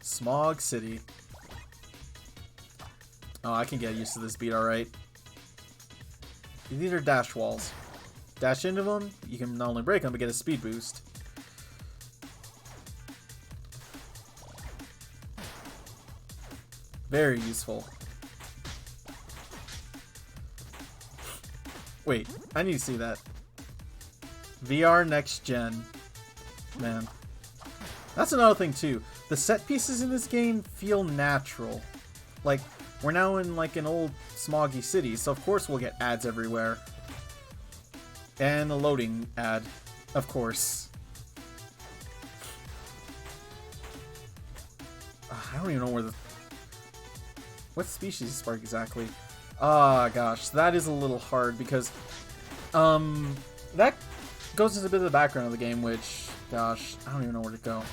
Smog City. Oh, I can get used to this beat, alright. These are dash walls. Dash into them, you can not only break them, but get a speed boost. Very useful. Wait, I need to see that. VR next gen. Man. That's another thing too. The set pieces in this game feel natural. Like, we're now in like an old smoggy city, so of course we'll get ads everywhere. And a loading ad, of course. I don't even know where the... What species is Spark exactly? Ah, gosh, that is a little hard because... that goes into a bit of the background of the game, which... Gosh, I don't even know where to go.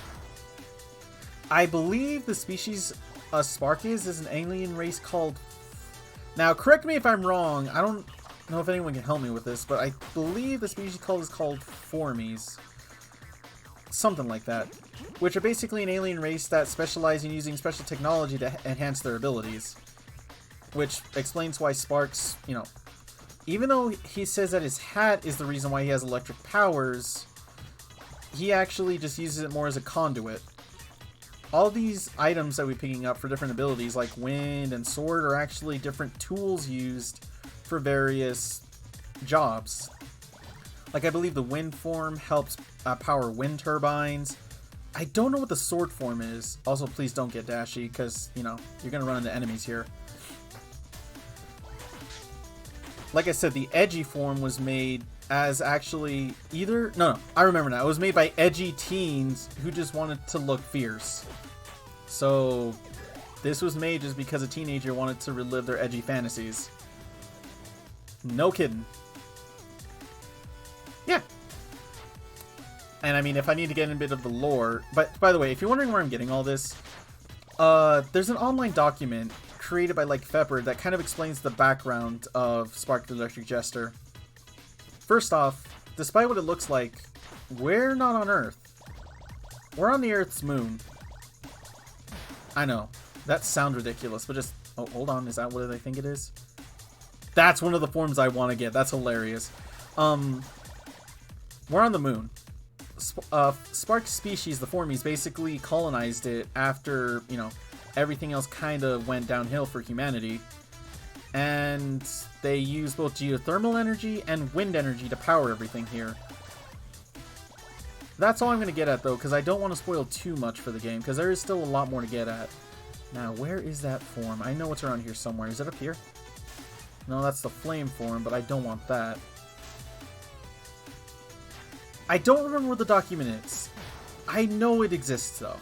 I believe the species a Spark is an alien race called... Now, correct me if I'm wrong. I don't know if anyone can help me with this, but I believe the species is called Formies. Something like that. Which are basically an alien race that specialize in using special technology to enhance their abilities. Which explains why Sparks, you know... Even though he says that his hat is the reason why he has electric powers, he actually just uses it more as a conduit. All these items that we're picking up for different abilities, like wind and sword, are actually different tools used for various jobs. Like, I believe the wind form helps power wind turbines. I don't know what the sword form is. Also, please don't get dashy, because, you know, you're going to run into enemies here. Like I said, the edgy form was made as actually either... No, I remember now. It was made by edgy teens who just wanted to look fierce. So, this was made just because a teenager wanted to relive their edgy fantasies. No kidding. Yeah. And I mean, if I need to get in a bit of the lore... But, by the way, if you're wondering where I'm getting all this, there's an online document created by, like, Fepper that kind of explains the background of Sparks the Electric Jester. First off, despite what it looks like, we're not on Earth. We're on the Earth's moon. I know. That sounds ridiculous, but just... Oh, hold on. Is that what I think it is? That's one of the forms I want to get. That's hilarious. We're on the moon. Spark's species, the Formies, basically colonized it after, you know, everything else kind of went downhill for humanity. And they use both geothermal energy and wind energy to power everything here. That's all I'm going to get at, though, because I don't want to spoil too much for the game, because there is still a lot more to get at. Now, where is that form? I know it's around here somewhere. Is it up here? No, that's the flame form, but I don't want that. I don't remember where the document is. I know it exists, though.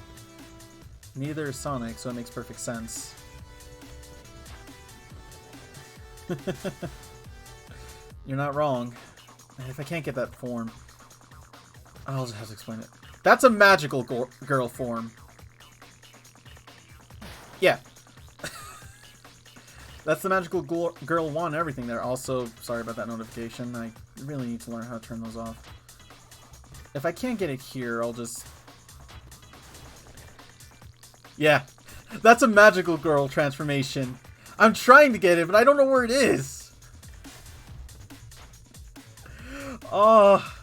Neither is Sonic, so it makes perfect sense. You're not wrong. And if I can't get that form, I'll just have to explain it. That's a magical girl form. Yeah. That's the magical girl one and everything there. Also, sorry about that notification. I really need to learn how to turn those off. If I can't get it here, I'll just... Yeah. That's a magical girl transformation. I'm trying to get it, but I don't know where it is. Oh.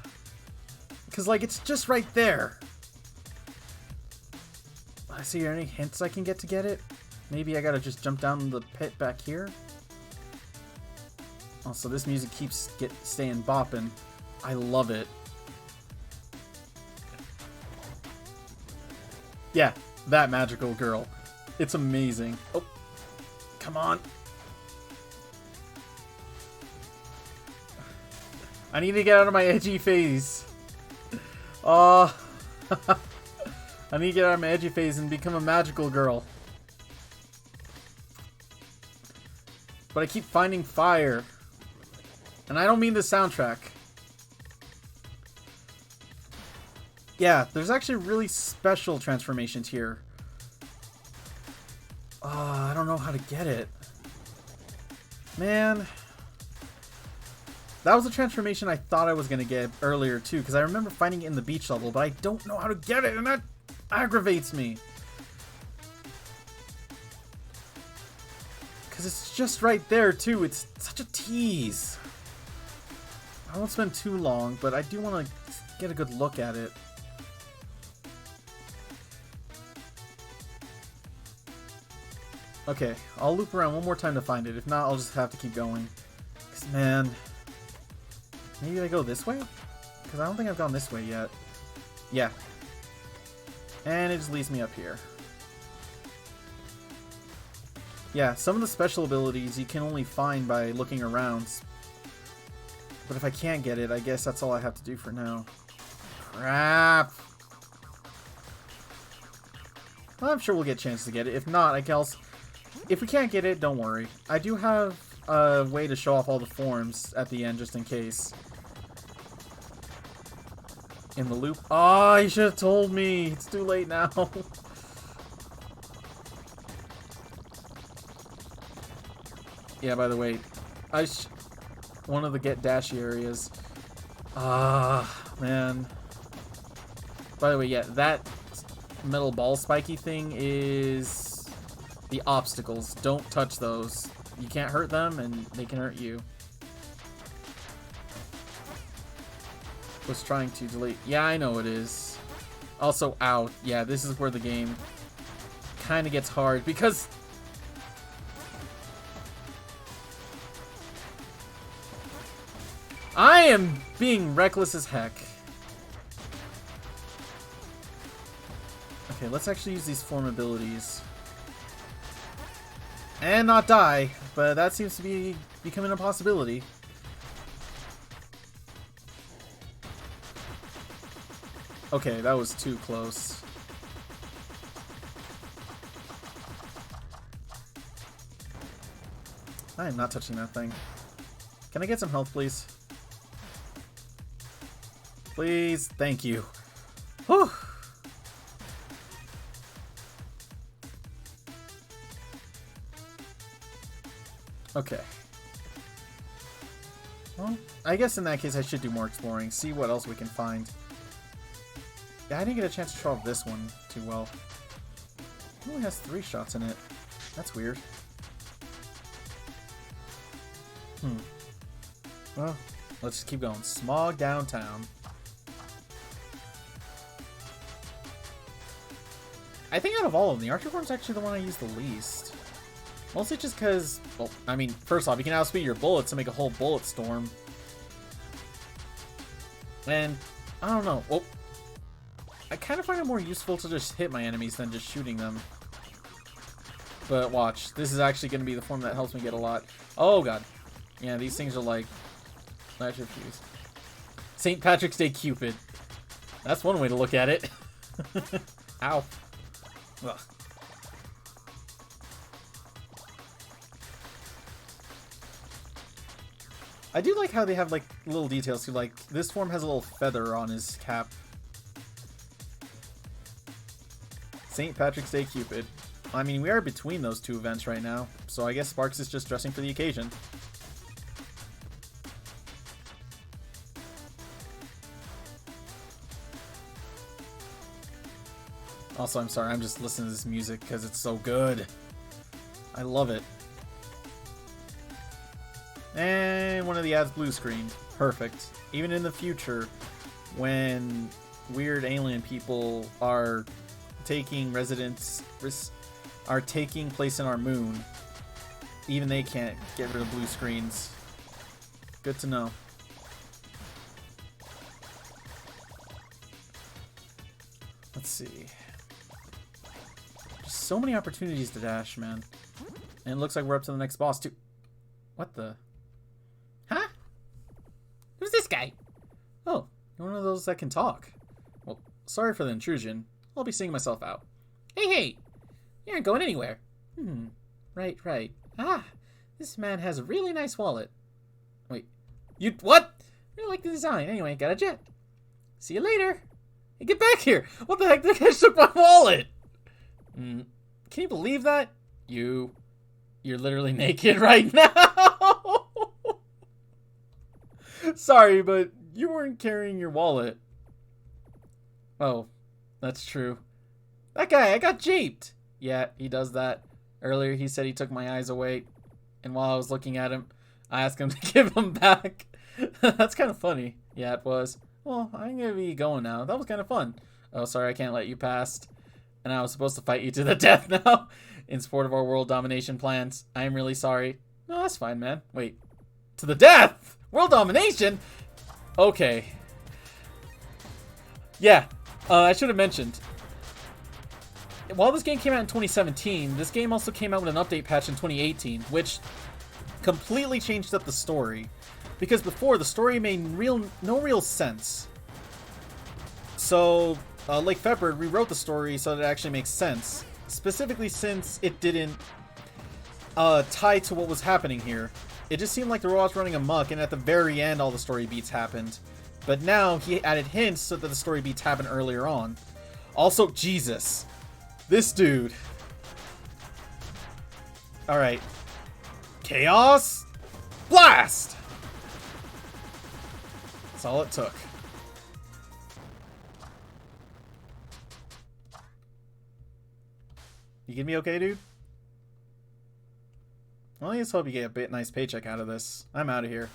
Because, like, it's just right there. I see any hints I can get it? Maybe I gotta just jump down the pit back here? Also, this music keeps staying bopping. I love it. Yeah, that magical girl. It's amazing. Oh, come on. I need to get out of my edgy phase. Oh, I need to get out of my edgy phase and become a magical girl. But I keep finding fire. And I don't mean the soundtrack. Yeah, there's actually really special transformations here. I don't know how to get it. Man. That was a transformation I thought I was going to get earlier, too, because I remember finding it in the beach level, but I don't know how to get it, and that aggravates me. Because it's just right there, too. It's such a tease. I won't spend too long, but I do want to get a good look at it. Okay, I'll loop around one more time to find it. If not, I'll just have to keep going. Because, man... Maybe I go this way? Because I don't think I've gone this way yet. Yeah. And it just leads me up here. Yeah, some of the special abilities you can only find by looking around. But if I can't get it, I guess that's all I have to do for now. Crap! Well, I'm sure we'll get a chance to get it. If not, I guess... If we can't get it, don't worry. I do have a way to show off all the forms at the end, just in case. In the loop. Oh, you should have told me. It's too late now. Yeah, by the way, one of the get dashy areas. Man. By the way, yeah, that metal ball spiky thing is the obstacles. Don't touch those. You can't hurt them, and they can hurt you. Was trying to delete. Yeah, I know it is. Also, out. Yeah, this is where the game kind of gets hard because I am being reckless as heck. Okay, let's actually use these form abilities and not die, but that seems to be becoming a possibility. Okay, that was too close. I am not touching that thing. Can I get some health, please? Please, thank you. Whew. Okay. Well, I guess in that case I should do more exploring, see what else we can find. Yeah, I didn't get a chance to show off this one too well. It only has 3 shots in it. That's weird. Well, let's just keep going. Smog downtown. I think out of all of them, the Archer Form's actually the one I use the least. Mostly just because, well, I mean, first off, you can outspeed your bullets to make a whole bullet storm. And, I don't know. Oh, I kind of find it more useful to just hit my enemies than just shooting them. But watch, this is actually going to be the form that helps me get a lot. Oh, God. Yeah, these things are like... Flash your fuse. St. Patrick's Day Cupid. That's one way to look at it. Ow. Ugh. I do like how they have, like, little details too. Like, this form has a little feather on his cap. St. Patrick's Day Cupid. I mean, we are between those two events right now, so I guess Sparks is just dressing for the occasion. Also, I'm sorry, I'm just listening to this music because it's so good. I love it. And one of the ads blue screen. Perfect. Even in the future, when weird alien people are taking are taking place in our moon, even they can't get rid of blue screens. Good to know. Let's see. Just so many opportunities to dash, man. And it looks like we're up to the next boss too. What the? Huh? Who's this guy? Oh, you're one of those that can talk. Well, sorry for the intrusion. I'll be seeing myself out. Hey! You aren't going anywhere. Right. Ah, this man has a really nice wallet. Wait, you what? I like the design. Anyway, got a jet. See you later. Hey, get back here! What the heck? The guy took my wallet! Can you believe that? You're literally naked right now! Sorry, but you weren't carrying your wallet. Oh, that's true. That guy, I got japed. Yeah, he does that. Earlier, he said he took my eyes away. And while I was looking at him, I asked him to give them back. That's kind of funny. Yeah, it was. Well, I'm going to be going now. That was kind of fun. Oh, sorry, I can't let you pass. And I was supposed to fight you to the death now. In support of our world domination plans. I am really sorry. No, that's fine, man. Wait. To the death? World domination? Okay. Yeah. I should have mentioned. While this game came out in 2017, this game also came out with an update patch in 2018, which completely changed up the story. Because before, the story made no real sense. So, Lake February rewrote the story so that it actually makes sense. Specifically since it didn't tie to what was happening here. It just seemed like the robots running amok, and at the very end all the story beats happened. But now he added hints so that the story beats happened earlier on. Also, Jesus. This dude. Alright. Chaos Blast! That's all it took. You gonna be okay, dude? Well, I just hope you get a nice paycheck out of this. I'm out of here.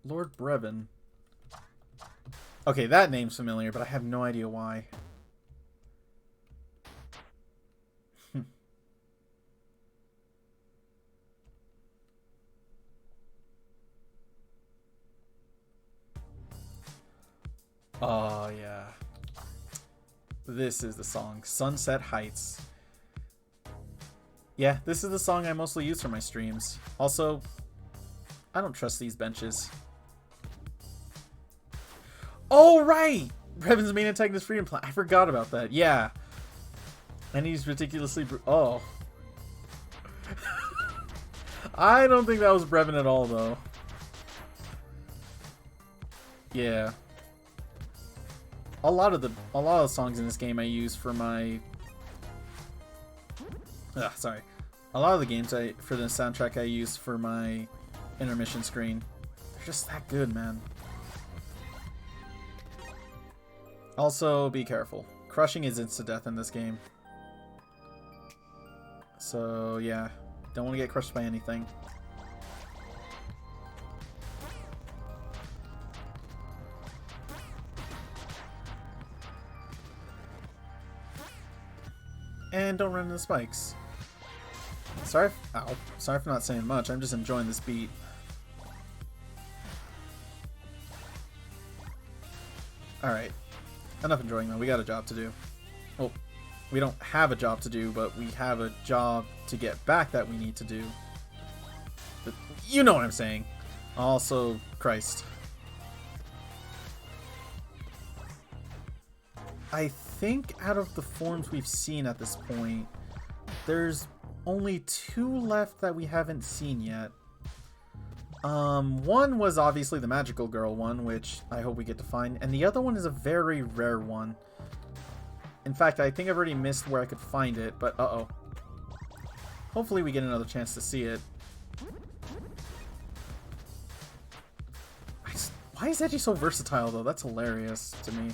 Lord Brevin. Okay, that name's familiar, but I have no idea why. Oh, yeah. This is the song. Sunset Heights. Yeah, this is the song I mostly use for my streams. Also, I don't trust these benches. Oh, right! Brevin's main antagonist freedom plan. I forgot about that. Yeah. And he's ridiculously... Oh. I don't think that was Brevin at all, though. Yeah. A lot of the songs in this game I use for my... sorry. A lot of the games for the soundtrack I use for my intermission screen. They're just that good, man. Also, be careful. Crushing is insta-death in this game. So, yeah. Don't want to get crushed by anything. And don't run into spikes. Sorry for not saying much. I'm just enjoying this beat. Alright. Enough enjoying though. We got a job to do. Well, we don't have a job to do, but we have a job to get back that we need to do. But you know what I'm saying. Also, Christ. I think out of the forms we've seen at this point, there's only 2 left that we haven't seen yet. One was obviously the magical girl one, which I hope we get to find, and the other one is a very rare one. In fact, I think I've already missed where I could find it, but uh-oh. Hopefully we get another chance to see it. Why is Edgy so versatile, though? That's hilarious to me.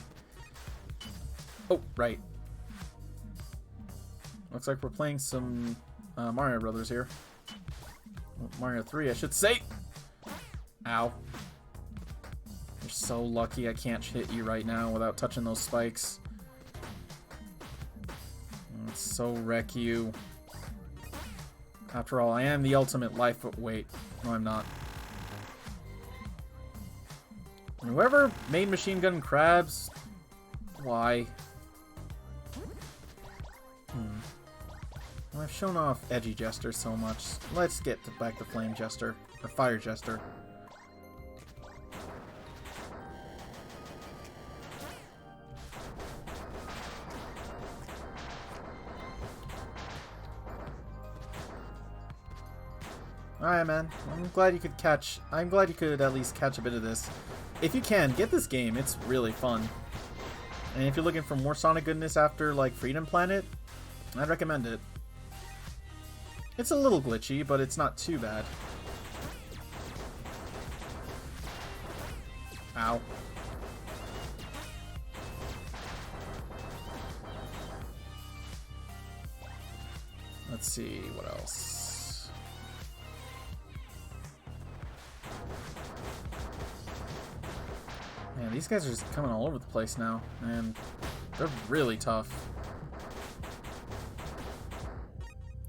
Oh, right. Looks like we're playing some Mario Brothers here. Well, Mario 3, I should say. Ow. You're so lucky I can't hit you right now without touching those spikes. Let's so wreck you. After all, I am the ultimate life... Wait. No, I'm not. Whoever made Machine Gun Crabs... Why? Well, I've shown off Edgy Jester so much. Let's get back to Flame Jester. Or Fire Jester. Alright, man. I'm glad you could at least catch a bit of this. If you can, get this game. It's really fun. And if you're looking for more Sonic goodness after, like, Freedom Planet, I'd recommend it. It's a little glitchy, but it's not too bad. Ow. Let's see, what else? Man, these guys are just coming all over the place now, and they're really tough.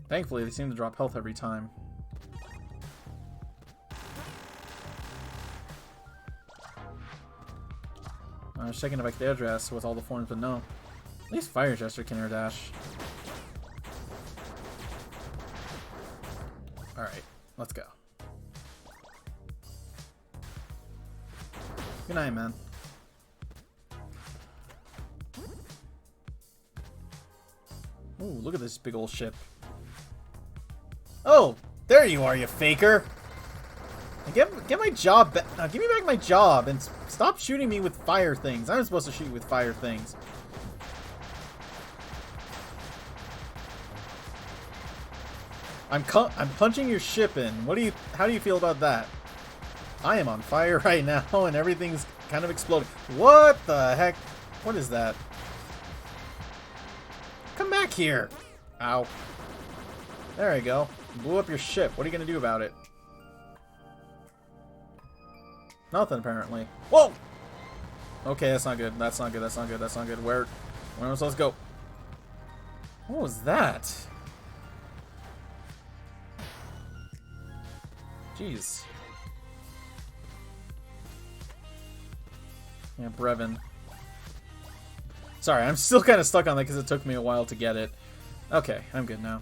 Thankfully, they seem to drop health every time. I was checking if I could air dash with all the forms, but no. At least Fire Jester can air dash. Alright, let's go. Good night, man. Ooh, look at this big old ship. Oh, there you are, you faker! Get my job back. Give me back my job and stop shooting me with fire things. I'm supposed to shoot you with fire things. I'm punching your ship in. How do you feel about that? I am on fire right now and everything's kind of exploding. What the heck? What is that? Come back here. Ow. There you go. Blew up your ship. What are you going to do about it? Nothing, apparently. Whoa! Okay, that's not good. That's not good. That's not good. That's not good. Where am I supposed to go? What was that? Jeez. Yeah, Brevin. Sorry, I'm still kind of stuck on that because it took me a while to get it. Okay, I'm good now.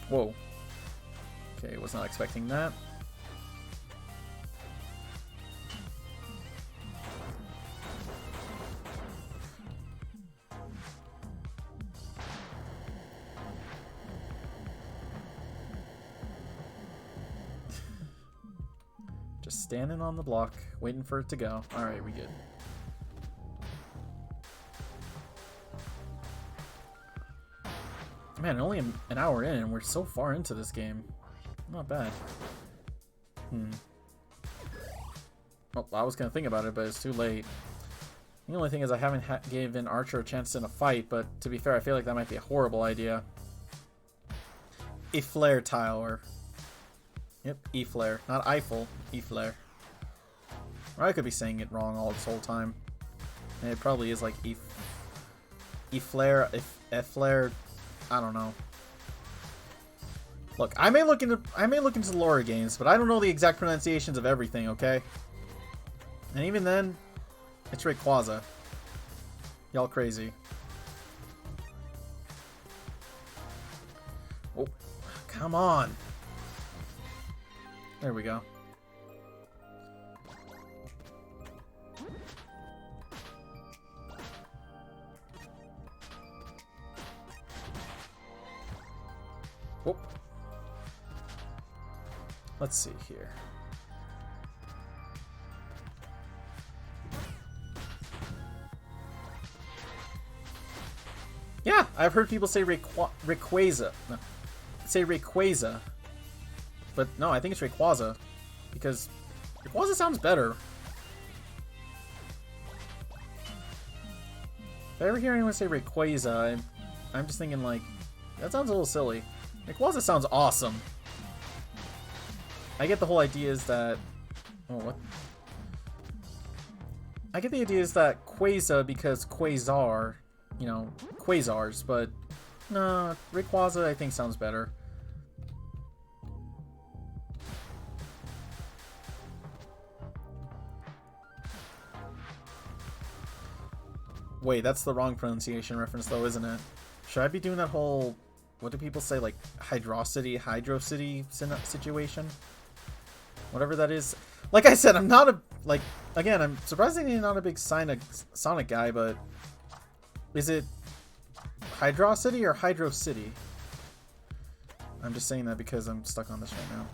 Whoa. Okay, was not expecting that. Just standing on the block, waiting for it to go. Alright, we good. Man, only an hour in and we're so far into this game. Not bad. Well, I was gonna think about it, but it's too late. The only thing is I haven't given Archer a chance in a fight, but to be fair, I feel like that might be a horrible idea. E-Flare Tower. Yep, E-Flare. Not Eiffel, E-Flare. Or I could be saying it wrong all this whole time. And it probably is like E-Flare, F-Flare, I don't know. Look, I may look into the lore of games, but I don't know the exact pronunciations of everything, okay? And even then, it's Rayquaza. Y'all crazy. Oh, come on. There we go. Whoop. Let's see here. Yeah, I've heard people say Rayquaza. No, say Rayquaza. But no, I think it's Rayquaza. Because Rayquaza sounds better. If I ever hear anyone say Rayquaza, I'm just thinking like, that sounds a little silly. Rayquaza sounds awesome. I get the whole idea is that... Oh, what? I get the idea is that Quasar because Quasar, you know, Quasars, but... No, Rayquaza I think sounds better. Wait, that's the wrong pronunciation reference though, isn't it? Should I be doing that whole... What do people say, like, Hydrocity situation? Whatever that is. Like I said, I'm not a... Like, again, I'm surprisingly not a big Sonic guy, but... Is it Hydrocity or Hydro City? I'm just saying that because I'm stuck on this right now.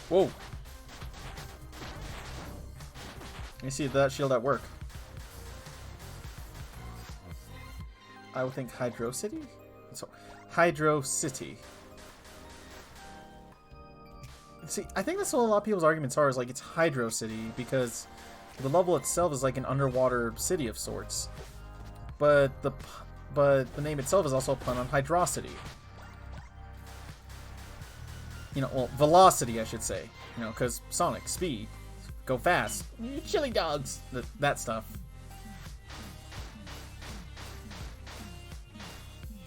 Whoa. Let me see that shield at work. I would think Hydro City? So, Hydro City. See, I think that's what a lot of people's arguments are, is like it's Hydro City because the level itself is like an underwater city of sorts. But the name itself is also a pun on hydrosity. You know, well, velocity, I should say. You know, because Sonic, speed, go fast, chili dogs, that stuff.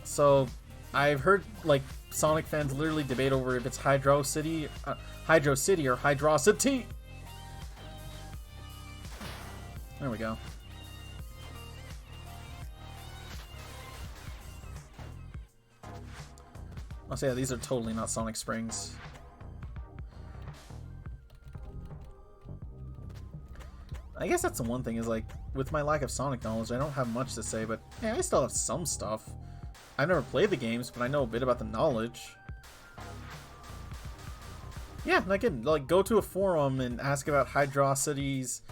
So, I've heard, like, Sonic fans literally debate over if it's Hydro City or Hydrosity. There we go. I'll say, yeah, these are totally not Sonic Springs. I guess that's the one thing, is like, with my lack of Sonic knowledge, I don't have much to say, but yeah, I still have some stuff. I've never played the games, but I know a bit about the knowledge. Yeah, and again, like, go to a forum and ask about Hydro City's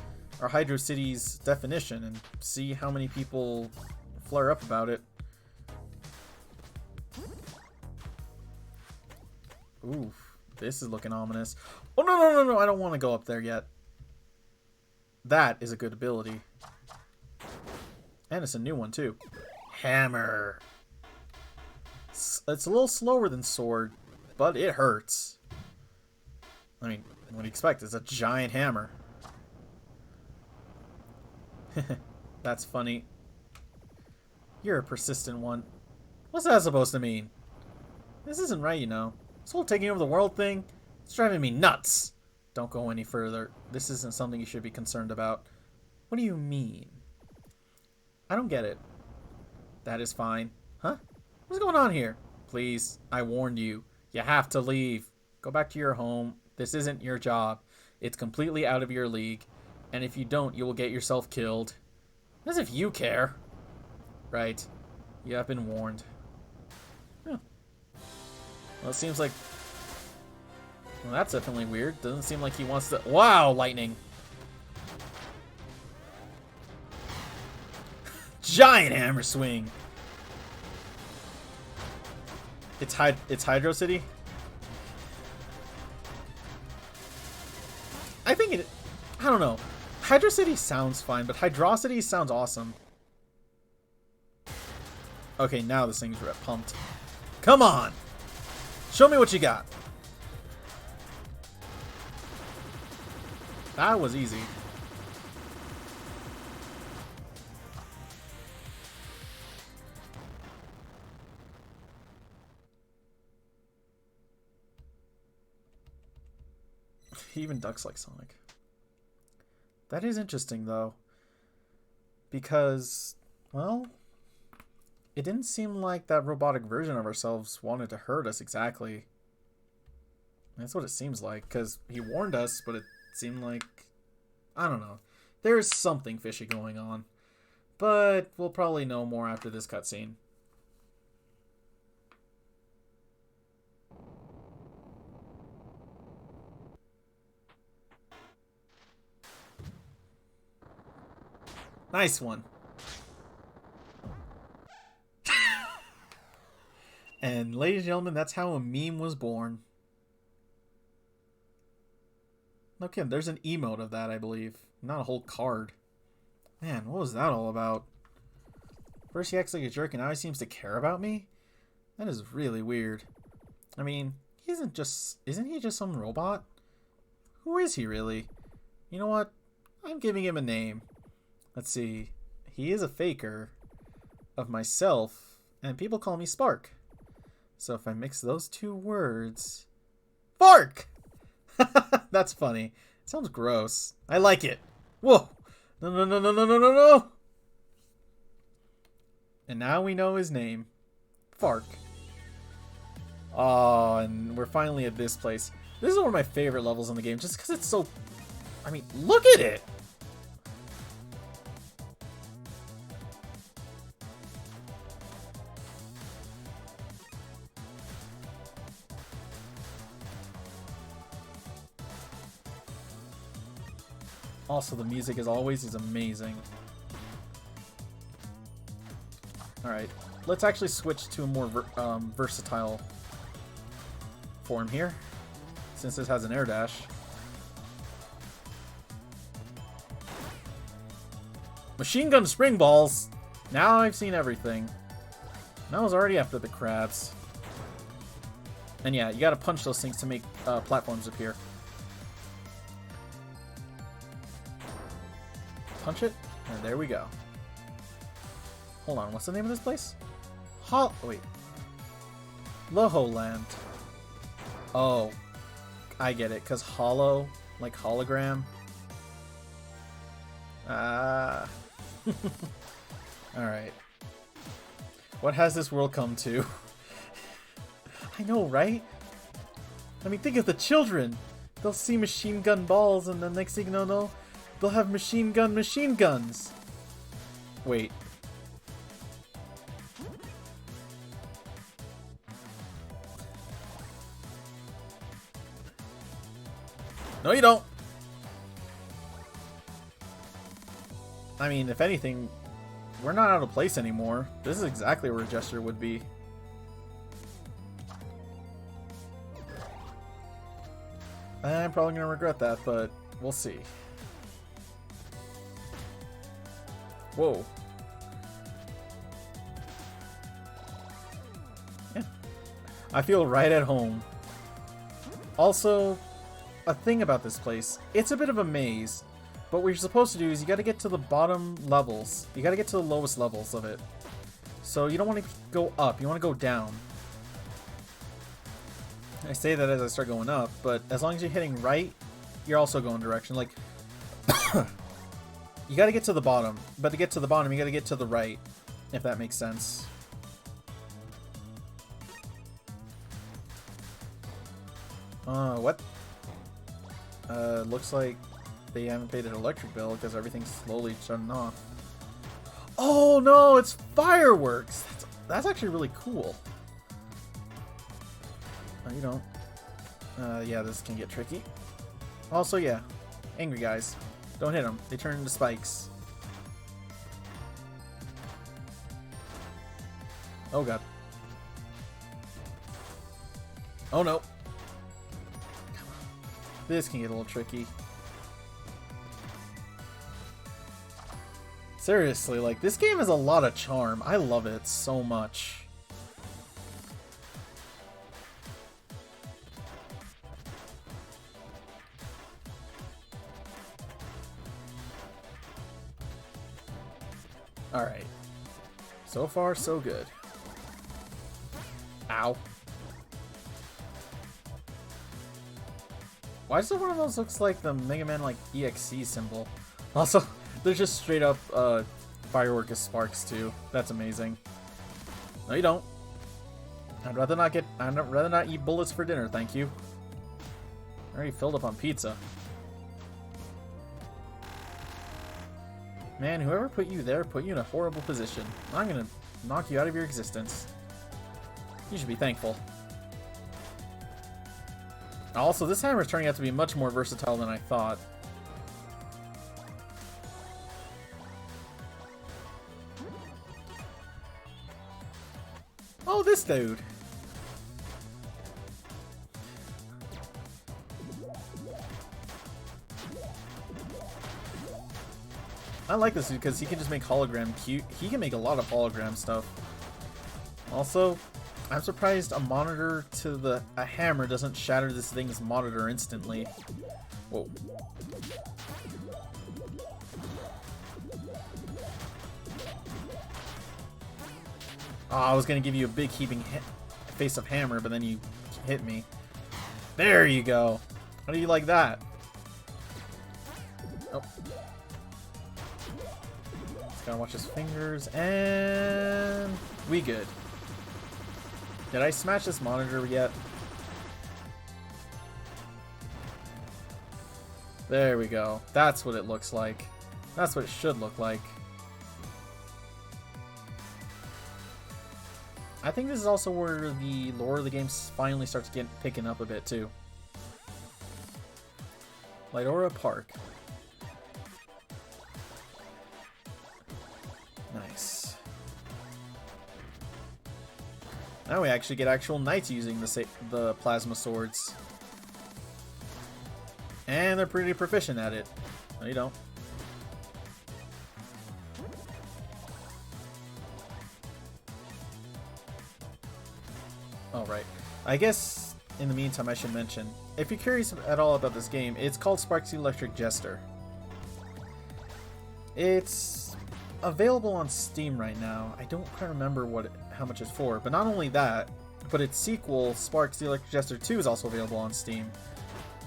definition and see how many people flare up about it. Ooh, this is looking ominous. Oh, no, I don't want to go up there yet. That is a good ability. And it's a new one, too. Hammer. It's a little slower than Sword, but it hurts. I mean, what do you expect? It's a giant hammer. That's funny. You're a persistent one. What's that supposed to mean? This isn't right, you know. This whole taking over the world thing, it's driving me nuts. Don't go any further. This isn't something you should be concerned about. What do you mean? I don't get it. That is fine. Huh? What's going on here? Please, I warned you. You have to leave. Go back to your home. This isn't your job. It's completely out of your league. And if you don't, you will get yourself killed. As if you care. Right. You have been warned. Huh. Well, it seems like... Well, that's definitely weird. Doesn't seem like he wants to... Wow, lightning! Giant hammer swing! It's Hydro City? I think it... I don't know. Hydro City sounds fine, but Hydrocity sounds awesome. Okay, now this thing's pumped. Come on! Show me what you got. That was easy. He even ducks like Sonic. That is interesting, though. Because, well, it didn't seem like that robotic version of ourselves wanted to hurt us exactly. That's what it seems like, because he warned us, but it seemed like... I don't know. There's something fishy going on. But we'll probably know more after this cutscene. Nice one. And ladies and gentlemen, that's how a meme was born. Okay, there's an emote of that, I believe. Not a whole card. Man, what was that all about? First he acts like a jerk and now he seems to care about me? That is really weird. I mean, isn't he just some robot? Who is he really? You know what? I'm giving him a name. Let's see. He is a faker of myself, and people call me Spark. So if I mix those two words... Fark! That's funny. It sounds gross. I like it. Whoa! No. And now we know his name. Fark. Oh, and we're finally at this place. This is one of my favorite levels in the game, just because it's so... I mean, look at it! Also, the music, as always, is amazing. Alright, let's actually switch to a more versatile form here, since this has an air dash. Machine gun spring balls! Now I've seen everything. And I was already after the crabs. And yeah, you gotta punch those things to make platforms appear. Punch it, and there we go. Hold on, what's the name of this place? Wait. Loho Land. Oh, I get it, because hollow, like hologram. Ah. Alright. What has this world come to? I know, right? I mean, think of the children! They'll see machine gun balls, and the next thing you know, they'll have machine guns. Wait. No, you don't! I mean, if anything, we're not out of place anymore. This is exactly where a Jester would be. I'm probably going to regret that, but we'll see. Whoa. Yeah. I feel right at home. Also, a thing about this place, it's a bit of a maze, but what you're supposed to do is you got to get to the bottom levels. You got to get to the lowest levels of it. So you don't want to go up, you want to go down. I say that as I start going up, but as long as you're hitting right, you're also going direction. Like, you got to get to the bottom, but to get to the bottom, you got to get to the right, if that makes sense. What? Looks like they haven't paid an electric bill because everything's slowly shutting off. Oh no, it's fireworks! That's actually really cool. Oh, you don't. Yeah, this can get tricky. Also, yeah, angry guys. Don't hit them. They turn into spikes. Oh god. Oh no. This can get a little tricky. Seriously, like, this game has a lot of charm. I love it so much. Alright. So far, so good. Ow. Why does one of those looks like the Mega Man like EXE symbol? Also, there's just straight up firework as Sparks too. That's amazing. No, you don't. I'd rather not eat bullets for dinner, thank you. I already filled up on pizza. Man, whoever put you there put you in a horrible position. I'm gonna knock you out of your existence. You should be thankful. Also, this hammer is turning out to be much more versatile than I thought. Oh, this dude! I like this dude because he can just make hologram cute. He can make a lot of hologram stuff. Also, I'm surprised a monitor to a hammer doesn't shatter this thing's monitor instantly. Whoa. Oh, I was gonna give you a big heaping face of hammer, but then you hit me. There you go. How do you like that? Oh. Just gotta watch his fingers, and we good. Did I smash this monitor yet? There we go. That's what it looks like. That's what it should look like. I think this is also where the lore of the game finally starts picking up a bit too. Lidora Park. Now we actually get actual knights using the plasma swords. And they're pretty proficient at it. No, you don't. Alright. I guess, in the meantime, I should mention, if you're curious at all about this game, it's called Sparks the Electric Jester. It's available on Steam right now. I don't quite remember how much it's for, but not only that, but its sequel, Sparks the Electric Jester 2, is also available on Steam.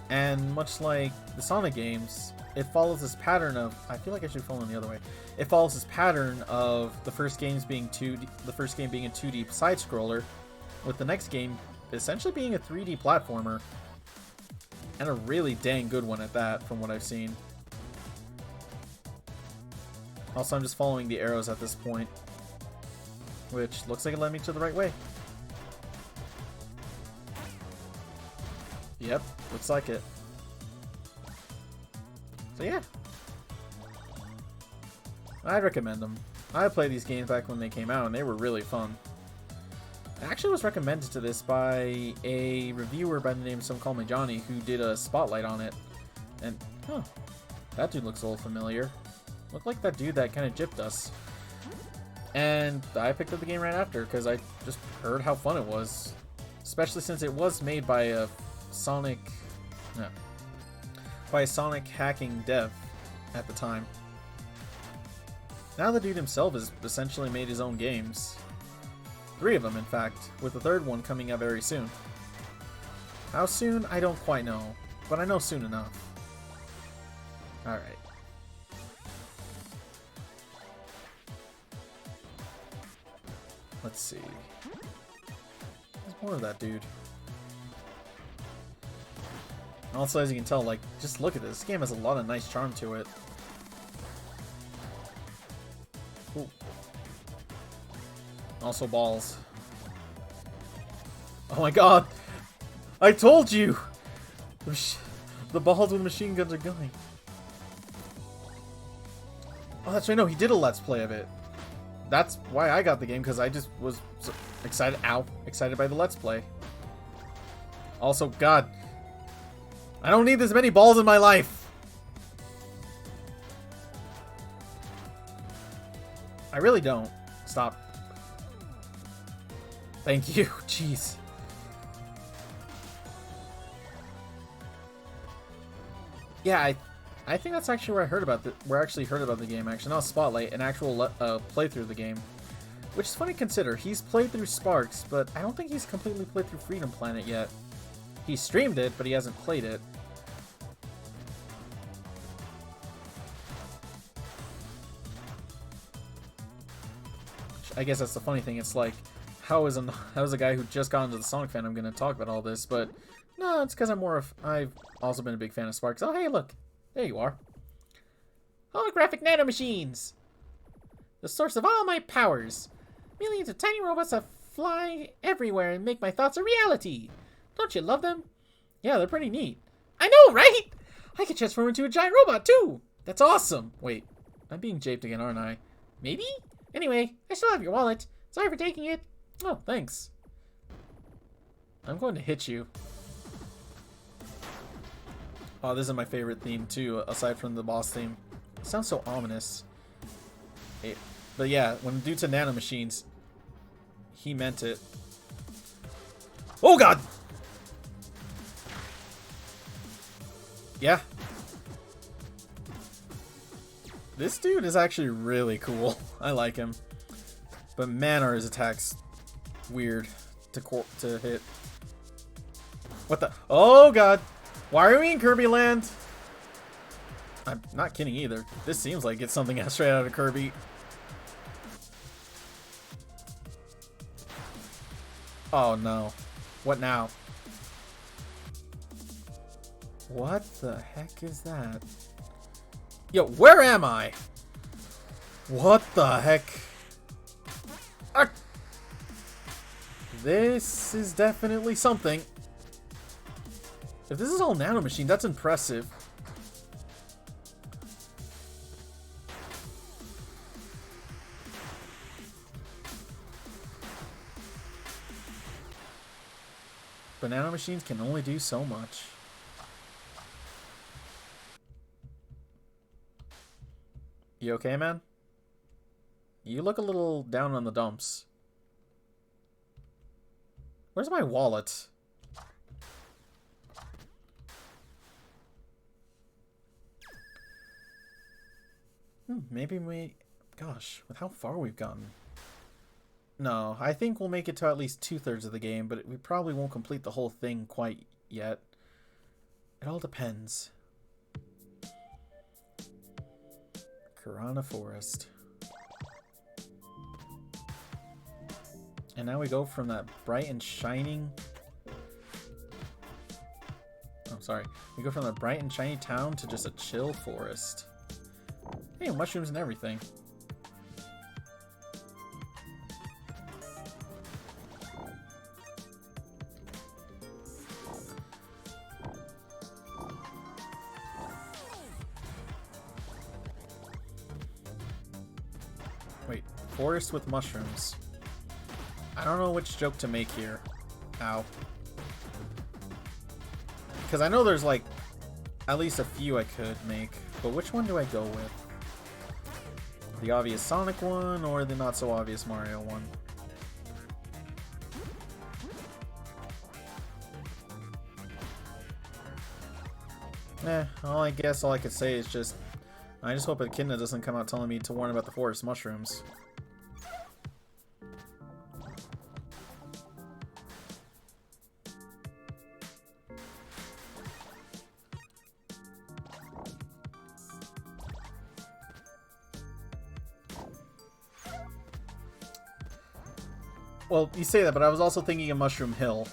And much like the Sonic games, it follows this pattern of... I feel like I should follow it the other way. It follows this pattern of the first game being a 2D side-scroller, with the next game essentially being a 3D platformer. And a really dang good one at that, from what I've seen. Also, I'm just following the arrows at this point, which looks like it led me to the right way. Yep, looks like it. So yeah, I'd recommend them. I played these games back when they came out, and they were really fun. I actually was recommended to this by a reviewer by the name of Some Call Me Johnny, who did a spotlight on it. And, huh, that dude looks a little familiar. Looked like that dude that kind of gypped us. And I picked up the game right after, because I just heard how fun it was. Especially since it was made by a Sonic hacking dev at the time. Now the dude himself has essentially made his own games. 3 of them, in fact, with the 3rd one coming out very soon. How soon? I don't quite know, but I know soon enough. Alright. Let's see. There's more of that dude. Also, as you can tell, like, just look at this. This game has a lot of nice charm to it. Ooh. Also balls. Oh my god! I told you! The balls with machine guns are going. Oh, that's right. No, he did a Let's Play of it. That's why I got the game, because I just was so excited. Ow. Excited by the Let's Play. Also, god. I don't need this many balls in my life. I really don't. Stop. Thank you. Jeez. Yeah, I think that's actually where I heard about where I actually heard about the game. Actually, not a spotlight, an actual playthrough of the game. Which is funny to consider. He's played through Sparks, but I don't think he's completely played through Freedom Planet yet. He streamed it, but he hasn't played it. I guess that's the funny thing. It's like, how is a guy who just got into the Sonic fandom going to talk about all this? But no, it's because I've also been a big fan of Sparks. Oh, hey, look, there you are. Holographic nanomachines, the source of all my powers. Millions of tiny robots that fly everywhere and make my thoughts a reality. Don't you love them? Yeah, they're pretty neat. I know, right? I can transform into a giant robot too. That's awesome. Wait, I'm being japed again, aren't I? Maybe? Anyway, I still have your wallet. Sorry for taking it. Oh, thanks. I'm going to hit you. Oh, this is my favorite theme too, aside from the boss theme. It sounds so ominous. But yeah, when the dude said nanomachines, he meant it. Oh god! Yeah. This dude is actually really cool. I like him. But man, are his attacks weird to hit. What the? Oh god! Why are we in Kirby Land? I'm not kidding either. This seems like it's something straight out of Kirby. Oh no. What now? What the heck is that? Yo, where am I? What the heck? Ah! This is definitely something. If this is all nanomachine, that's impressive. Banana machines can only do so much. You okay, man? You look a little down on the dumps. Where's my wallet? Maybe we... Gosh, with how far we've gotten. No, I think we'll make it to at least 2/3 of the game, but we probably won't complete the whole thing quite yet. It all depends. Karana Forest. And now we go from that bright and shining... Oh, sorry. We go from that bright and shiny town to just a chill forest. Hey, mushrooms and everything. Wait, forest with mushrooms. I don't know which joke to make here. Ow. Because I know there's like at least a few I could make, but which one do I go with? The obvious Sonic one or the not so obvious Mario one? I guess all I could say is just I just hope Echidna doesn't come out telling me to warn about the forest mushrooms. Well, you say that, but I was also thinking of Mushroom Hill.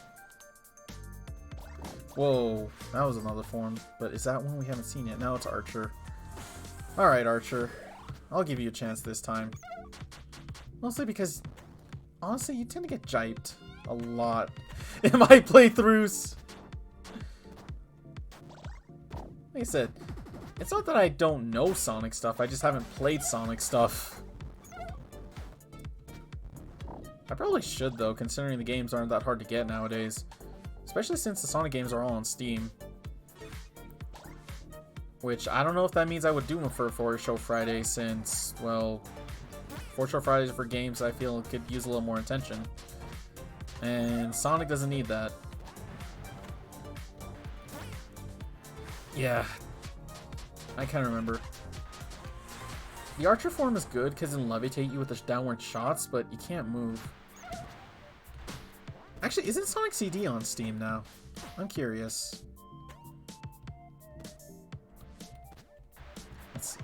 Whoa, that was another form. But is that one we haven't seen yet? No, it's Archer. Alright, Archer. I'll give you a chance this time. Mostly because, honestly, you tend to get jiped a lot in my playthroughs. Like I said, it's not that I don't know Sonic stuff, I just haven't played Sonic stuff. I probably should, though, considering the games aren't that hard to get nowadays. Especially since the Sonic games are all on Steam. Which, I don't know if that means I would do them for Show Friday, since, well, Show Fridays are for games I feel could use a little more attention. And Sonic doesn't need that. Yeah. I can't remember. The Archer form is good because it can levitate you with the downward shots, but you can't move. Actually, isn't Sonic CD on Steam now? I'm curious. Let's see.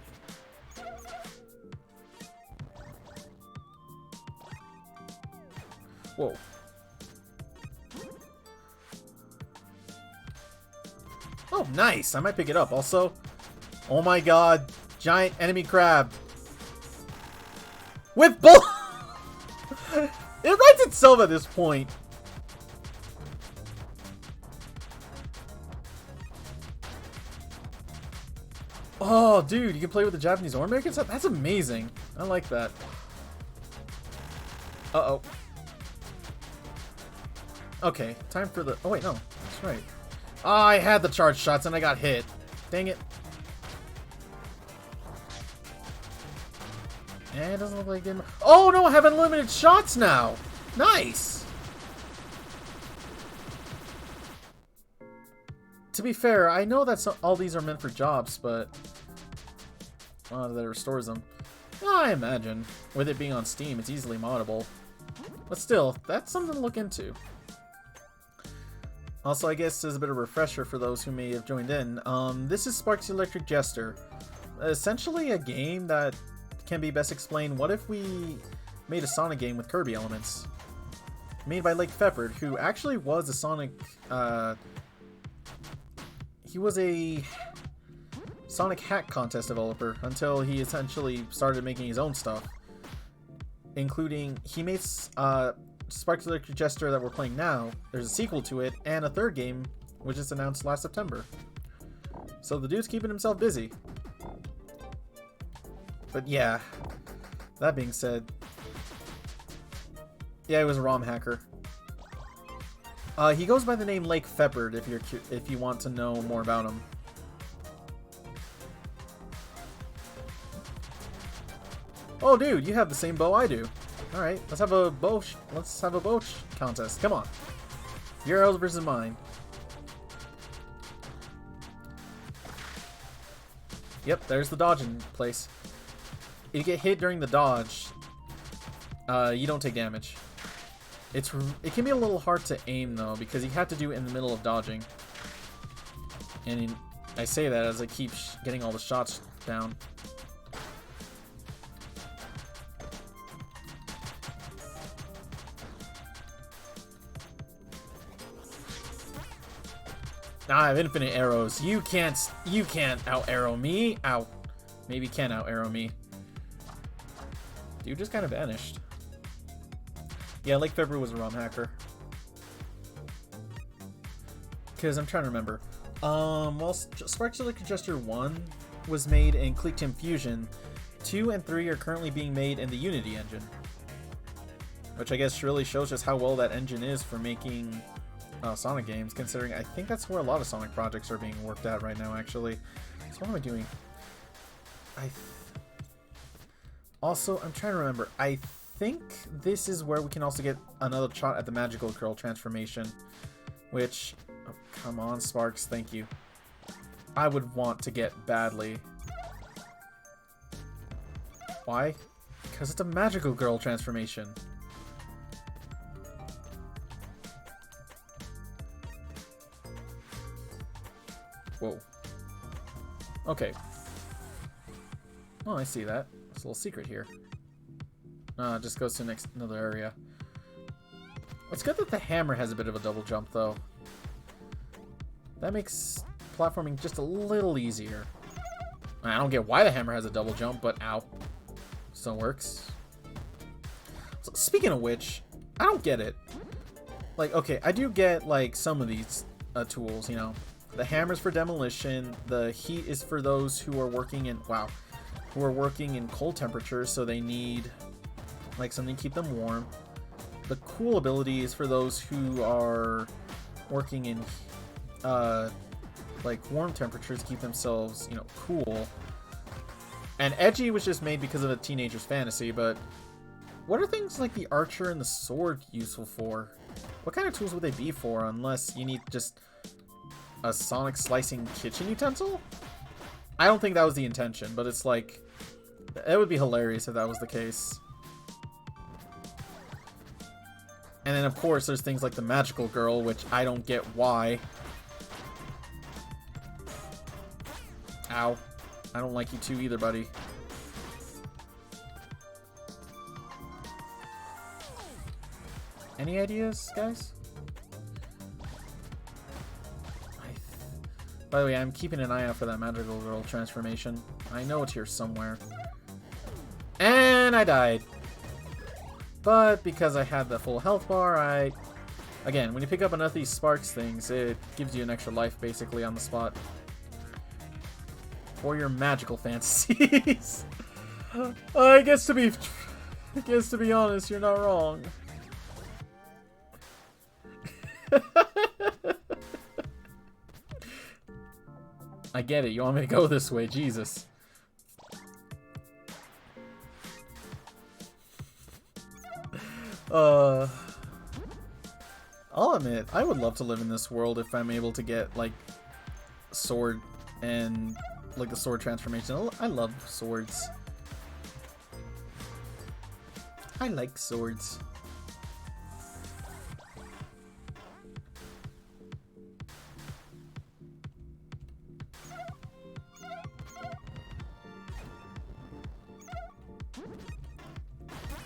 Whoa. Oh, nice! I might pick it up. Also, oh my god, giant enemy crab. With bull! It writes itself at this point. Oh, dude, you can play with the Japanese or American stuff? That's amazing. I like that. Uh-oh. Okay, time for the... Oh, wait, no. That's right. Oh, I had the charge shots and I got hit. Dang it. Eh, it doesn't look like it. Oh, no, I have unlimited shots now. Nice. To be fair, I know that all these are meant for jobs, but... that it restores them. I imagine. With it being on Steam, it's easily moddable. But still, that's something to look into. Also, I guess as a bit of a refresher for those who may have joined in, this is Sparks the Electric Jester. Essentially a game that can be best explained, what if we made a Sonic game with Kirby elements? Made by Lake Feppard, who actually was a Sonic... he was a Sonic Hack Contest developer until he essentially started making his own stuff. Including, he made Sparks the Electric Jester that we're playing now. There's a sequel to it, and a third game, which is announced last September. So the dude's keeping himself busy. But yeah, that being said, yeah, he was a ROM hacker. He goes by the name Lake Feppard if you want to know more about him. Oh, dude, you have the same bow I do. All right, let's have a bow. Contest. Come on, your arrows versus mine. Yep, there's the dodging place. If you get hit during the dodge, you don't take damage. It can be a little hard to aim though, because you have to do it in the middle of dodging. And I say that as I keep getting all the shots down. I have infinite arrows. You can't out arrow me. Out. Maybe can out arrow me. Dude just kind of vanished. Yeah, Lake February was a ROM hacker. Because I'm trying to remember. Well, Sparks the Electric Jester 1 was made in ClickTim Fusion. 2 and 3 are currently being made in the Unity engine. Which I guess really shows just how well that engine is for making Sonic games, considering I think that's where a lot of Sonic projects are being worked at right now, actually. So what am I doing? Also, I'm trying to remember. I think this is where we can also get another shot at the Magical Girl transformation, which... Oh, come on, Sparks. Thank you. I would want to get badly. Why? Because it's a Magical Girl transformation. Whoa. Okay. Oh, I see that. There's a little secret here. It just goes to another area. It's good that the hammer has a bit of a double jump, though. That makes platforming just a little easier. I don't get why the hammer has a double jump, but ow. Still works. So, speaking of which, I don't get it. Like, okay, I do get, like, some of these tools, you know. The hammer's for demolition. The heat is for those who are working in... Wow. Who are working in cold temperatures, so they need, like, something to keep them warm. The cool ability is for those who are working in, like, warm temperatures to keep themselves, you know, cool. And edgy was just made because of a teenager's fantasy, but what are things like the archer and the sword useful for? What kind of tools would they be for, unless you need just a Sonic slicing kitchen utensil? I don't think that was the intention, but it's like, it would be hilarious if that was the case. And then of course there's things like the Magical Girl, which I don't get why. Ow. I don't like you too either, buddy. Any ideas, guys? By the way, I'm keeping an eye out for that Magical Girl transformation. I know it's here somewhere. And I died. But because I had the full health bar, Again, when you pick up enough of these Sparks things, it gives you an extra life, basically, on the spot. For your magical fantasies. I guess to be honest, you're not wrong. I get it. You want me to go this way, Jesus. I'll admit, I would love to live in this world if I'm able to get, like, sword and, like, the sword transformation. I love swords. I like swords.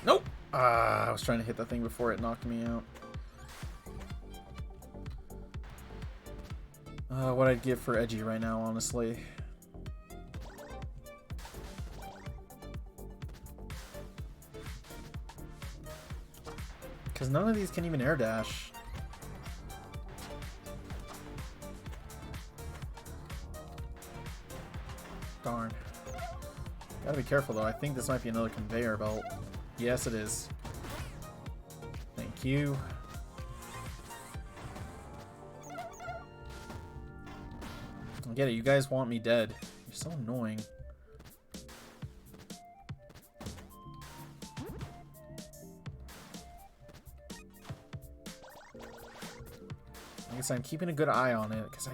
Nope! I was trying to hit that thing before it knocked me out. What I'd give for edgy right now, honestly. Because none of these can even air dash. Darn. Gotta be careful though. I think this might be another conveyor belt. Yes, it is. Thank you. get it. You guys want me dead. You're so annoying. I guess I'm keeping a good eye on it, because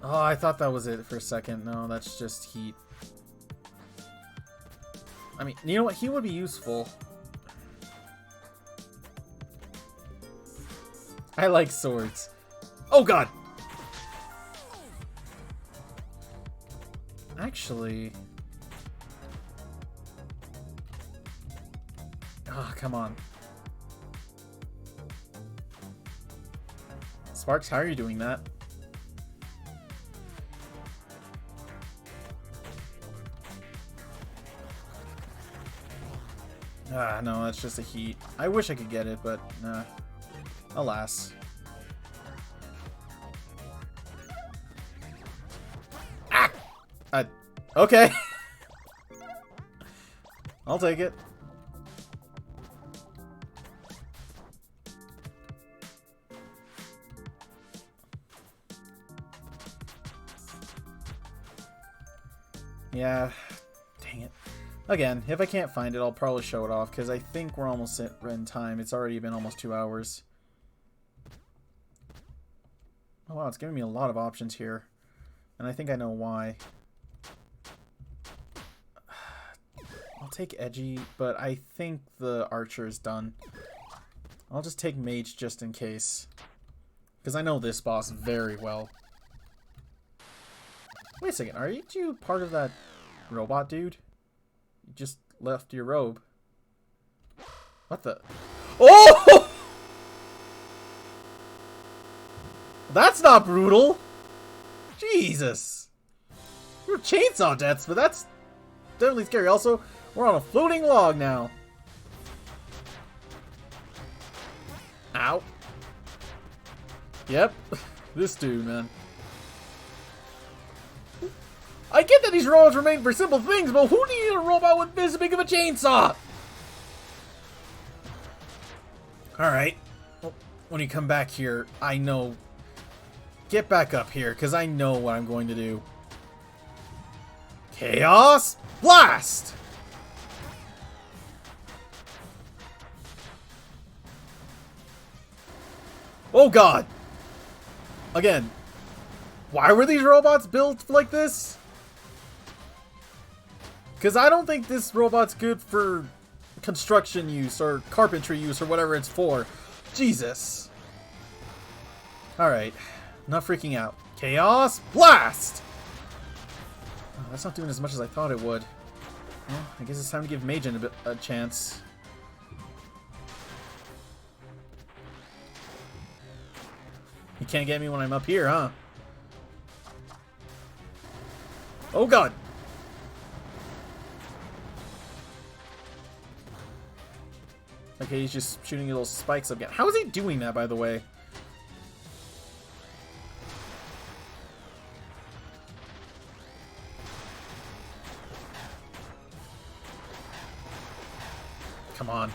Oh, I thought that was it for a second. No, that's just heat. I mean, you know what? He would be useful. I like swords. Oh, God! Actually... Oh, come on. Sparks, how are you doing that? Ah, no, that's just a heat. I wish I could get it, but nah. Alas. Ah! Okay. I'll take it. Yeah. Dang it. Again, if I can't find it, I'll probably show it off, because I think we're almost in time. It's already been almost 2 hours. Oh wow, it's giving me a lot of options here. And I think I know why. I'll take Edgy, but I think the Archer is done. I'll just take Mage just in case. Because I know this boss very well. Wait a second, are you part of that robot dude? You just left your robe. What the? Oh! That's not brutal! Jesus! You're chainsaw deaths, but that's definitely scary. Also, we're on a floating log now. Ow. Yep. This dude, man. I get that these robots were made for simple things, but who needed a robot with this big of a chainsaw? Alright. Well, when you come back here, I know... Get back up here, because I know what I'm going to do. Chaos Blast! Oh god! Again. Why were these robots built like this? Because I don't think this robot's good for construction use or carpentry use or whatever it's for. Jesus. Alright. Not freaking out. Chaos Blast! Oh, that's not doing as much as I thought it would. Well, I guess it's time to give Majin a chance. You can't get me when I'm up here, huh? Oh god! Okay, he's just shooting little spikes again. How is he doing that, by the way? Come on.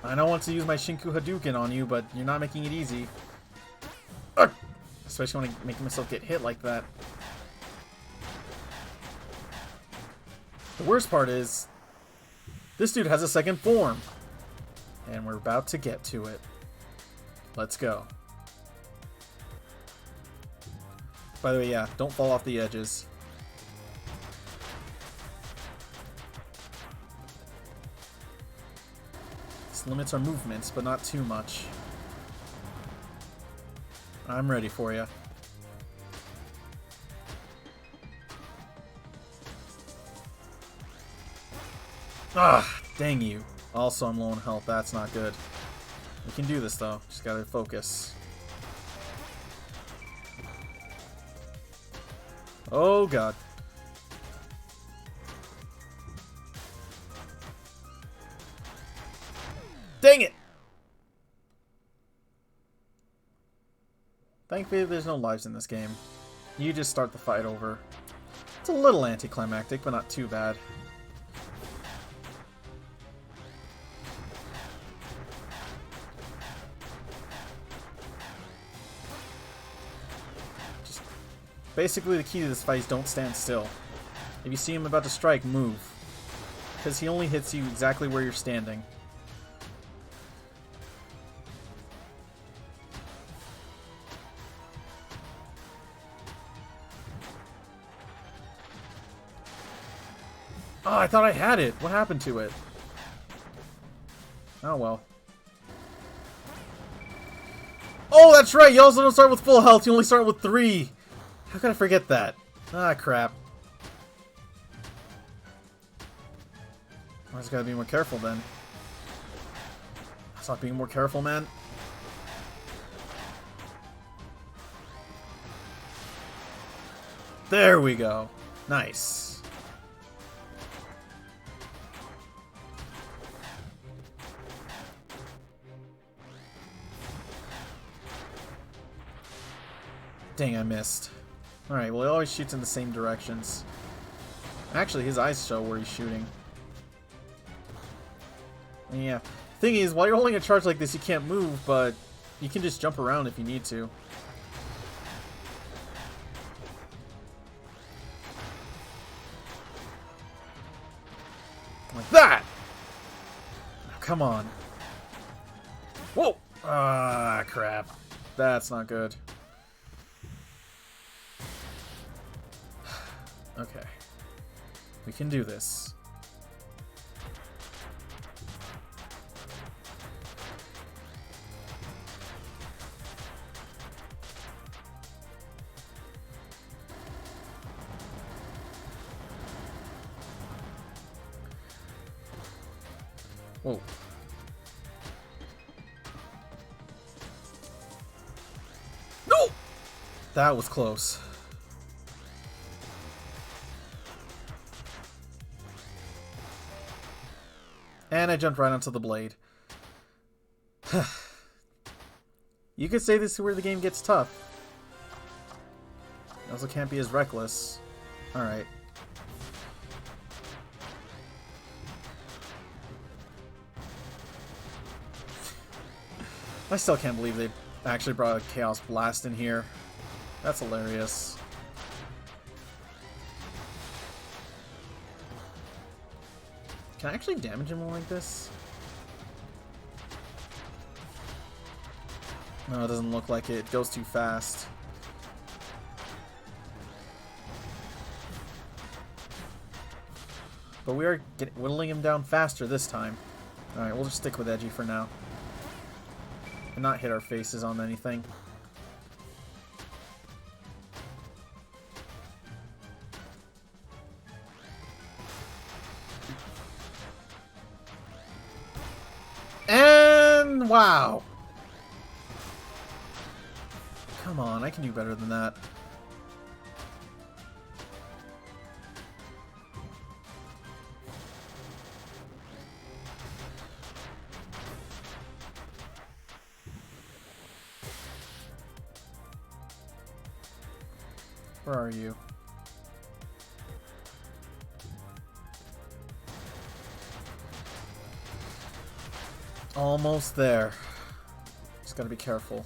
I don't want to use my Shinku Hadouken on you, but you're not making it easy. Ugh! Especially when I make myself get hit like that. The worst part is, this dude has a second form. And we're about to get to it. Let's go. By the way, yeah, don't fall off the edges. This limits our movements, but not too much. I'm ready for you. Ah, dang you. Also, I'm low on health. That's not good. We can do this, though. Just gotta focus. Oh, God. Dang it! Thankfully, there's no lives in this game. You just start the fight over. It's a little anticlimactic, but not too bad. Basically, the key to this fight is don't stand still. If you see him about to strike, move. Because he only hits you exactly where you're standing. Oh, I thought I had it. What happened to it? Oh, well. Oh, that's right. You also don't start with full health. You only start with 3. How could I forget that? Ah, crap. I just gotta be more careful then. Stop being more careful, man. There we go. Nice. Dang, I missed. Alright, well, he always shoots in the same directions. Actually, his eyes show where he's shooting. Yeah. Thing is, while you're holding a charge like this, you can't move, but you can just jump around if you need to. Like that! Oh, come on. Whoa! Ah, crap. That's not good. Okay. We can do this. Whoa. No! That was close. And I jumped right onto the blade. You could say this is where the game gets tough. You also can't be as reckless. Alright. I still can't believe they actually brought a Chaos Blast in here. That's hilarious. Can I actually damage him like this? No, it doesn't look like it. It goes too fast. But we are whittling him down faster this time. Alright, we'll just stick with Edgy for now. And not hit our faces on anything. And wow! Come on, I can do better than that. Where are you? Almost there. Just gotta be careful.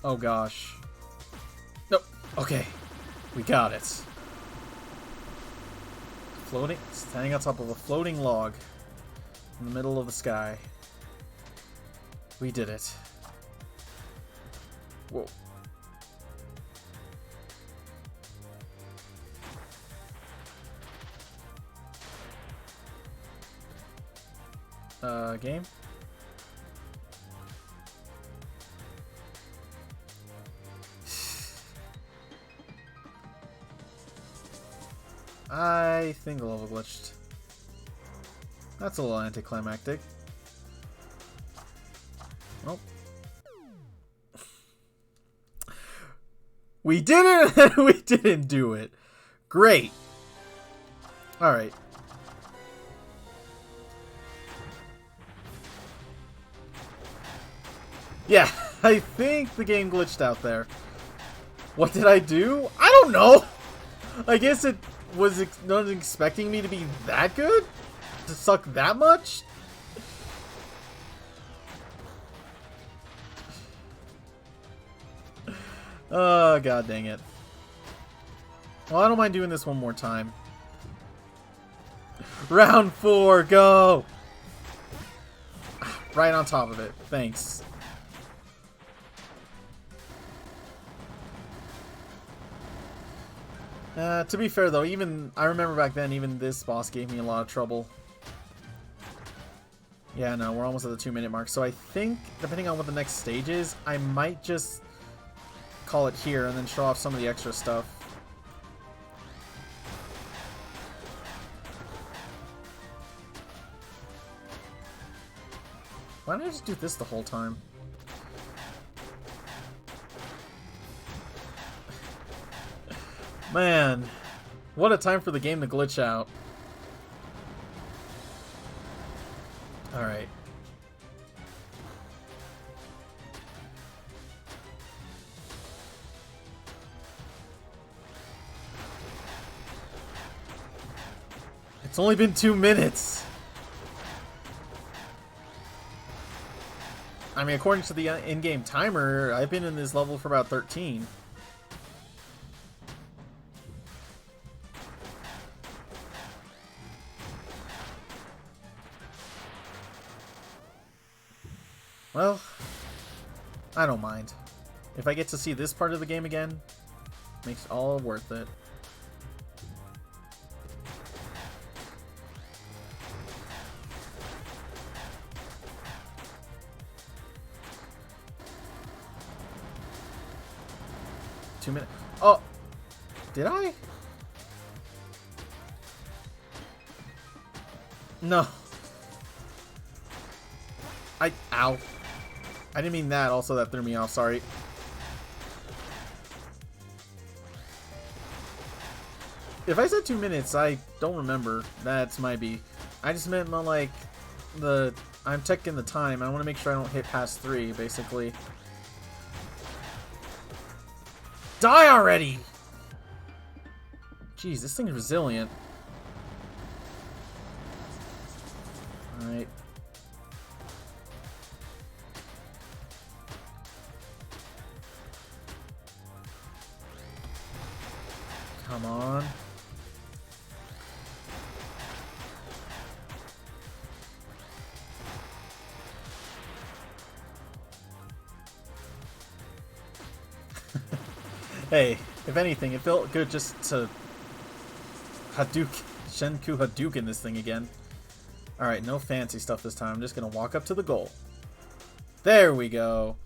Oh gosh. Nope. Okay. We got it. Floating, standing on top of a floating log in the middle of the sky. We did it. Whoa. Game? I think the level glitched. That's a little anticlimactic. Well. We did it! We didn't do it. Great. Alright. Yeah, I think the game glitched out there. What did I do? I don't know! I guess it was not expecting me to be that good? To suck that much? Oh, god dang it. Well, I don't mind doing this one more time. Round 4, go! Right on top of it. Thanks. To be fair though, I remember back then, even this boss gave me a lot of trouble. Yeah, no, we're almost at the 2-minute mark. So I think, depending on what the next stage is, I might just call it here and then show off some of the extra stuff. Why don't I just do this the whole time? Man, what a time for the game to glitch out. Alright. It's only been 2 minutes. I mean, according to the in-game timer, I've been in this level for about 13. Well, I don't mind. If I get to see this part of the game again, makes it all worth it. Oh, did I? No. Ow. I didn't mean that. Also, that threw me off. Sorry. If I said 2 minutes, I don't remember. That's my B. I just meant like I'm checking the time. I want to make sure I don't hit past 3, basically. Die already! Jeez, this thing's resilient. Alright. Come on. Hey, if anything, it felt good just to Shenku Hadouken this thing again. Alright, no fancy stuff this time. I'm just gonna walk up to the goal. There we go.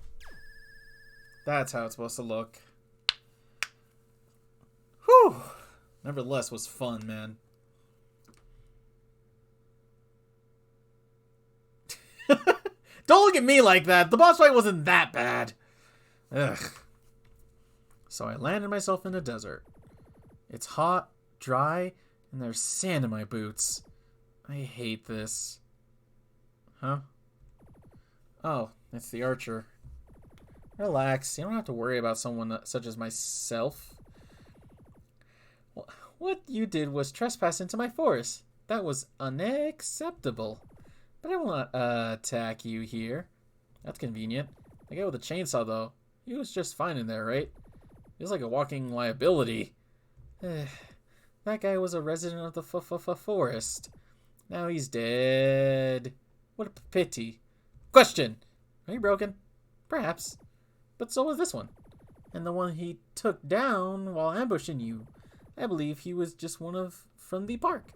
That's how it's supposed to look. Whew! Nevertheless, was fun, man. Don't look at me like that! The boss fight wasn't that bad! Ugh. So I landed myself in a desert. It's hot, dry, and there's sand in my boots. I hate this. Huh? Oh, it's the archer. Relax, you don't have to worry about someone such as myself. What you did was trespass into my forest. That was unacceptable. But I will not attack you here. That's convenient. The guy with the chainsaw, though, he was just fine in there, right? He was like a walking liability. That guy was a resident of the forest. Now he's dead. What a pity. Question. Are you broken? Perhaps. But so was this one. And the one he took down while ambushing you. I believe he was just from the park.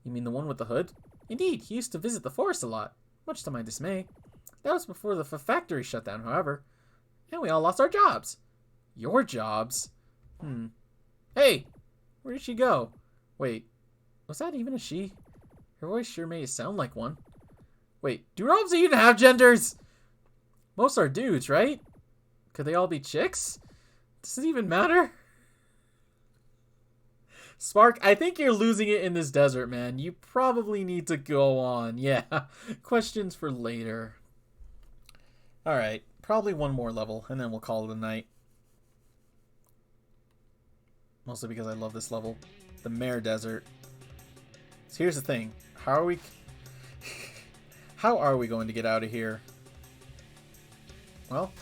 You mean the one with the hood? Indeed, he used to visit the forest a lot. Much to my dismay. That was before the factory shut down, however. And we all lost our jobs. Your jobs? Hey! Where did she go? Wait, was that even a she? Her voice sure made it sound like one. Wait, do elves even have genders? Most are dudes, right? Could they all be chicks? Does it even matter? Spark, I think you're losing it in this desert, man. You probably need to go on. Yeah. Questions for later. Alright. Probably one more level, and then we'll call it a night. Mostly because I love this level. The Mare Desert. So here's the thing. How are we... How are we going to get out of here? Well,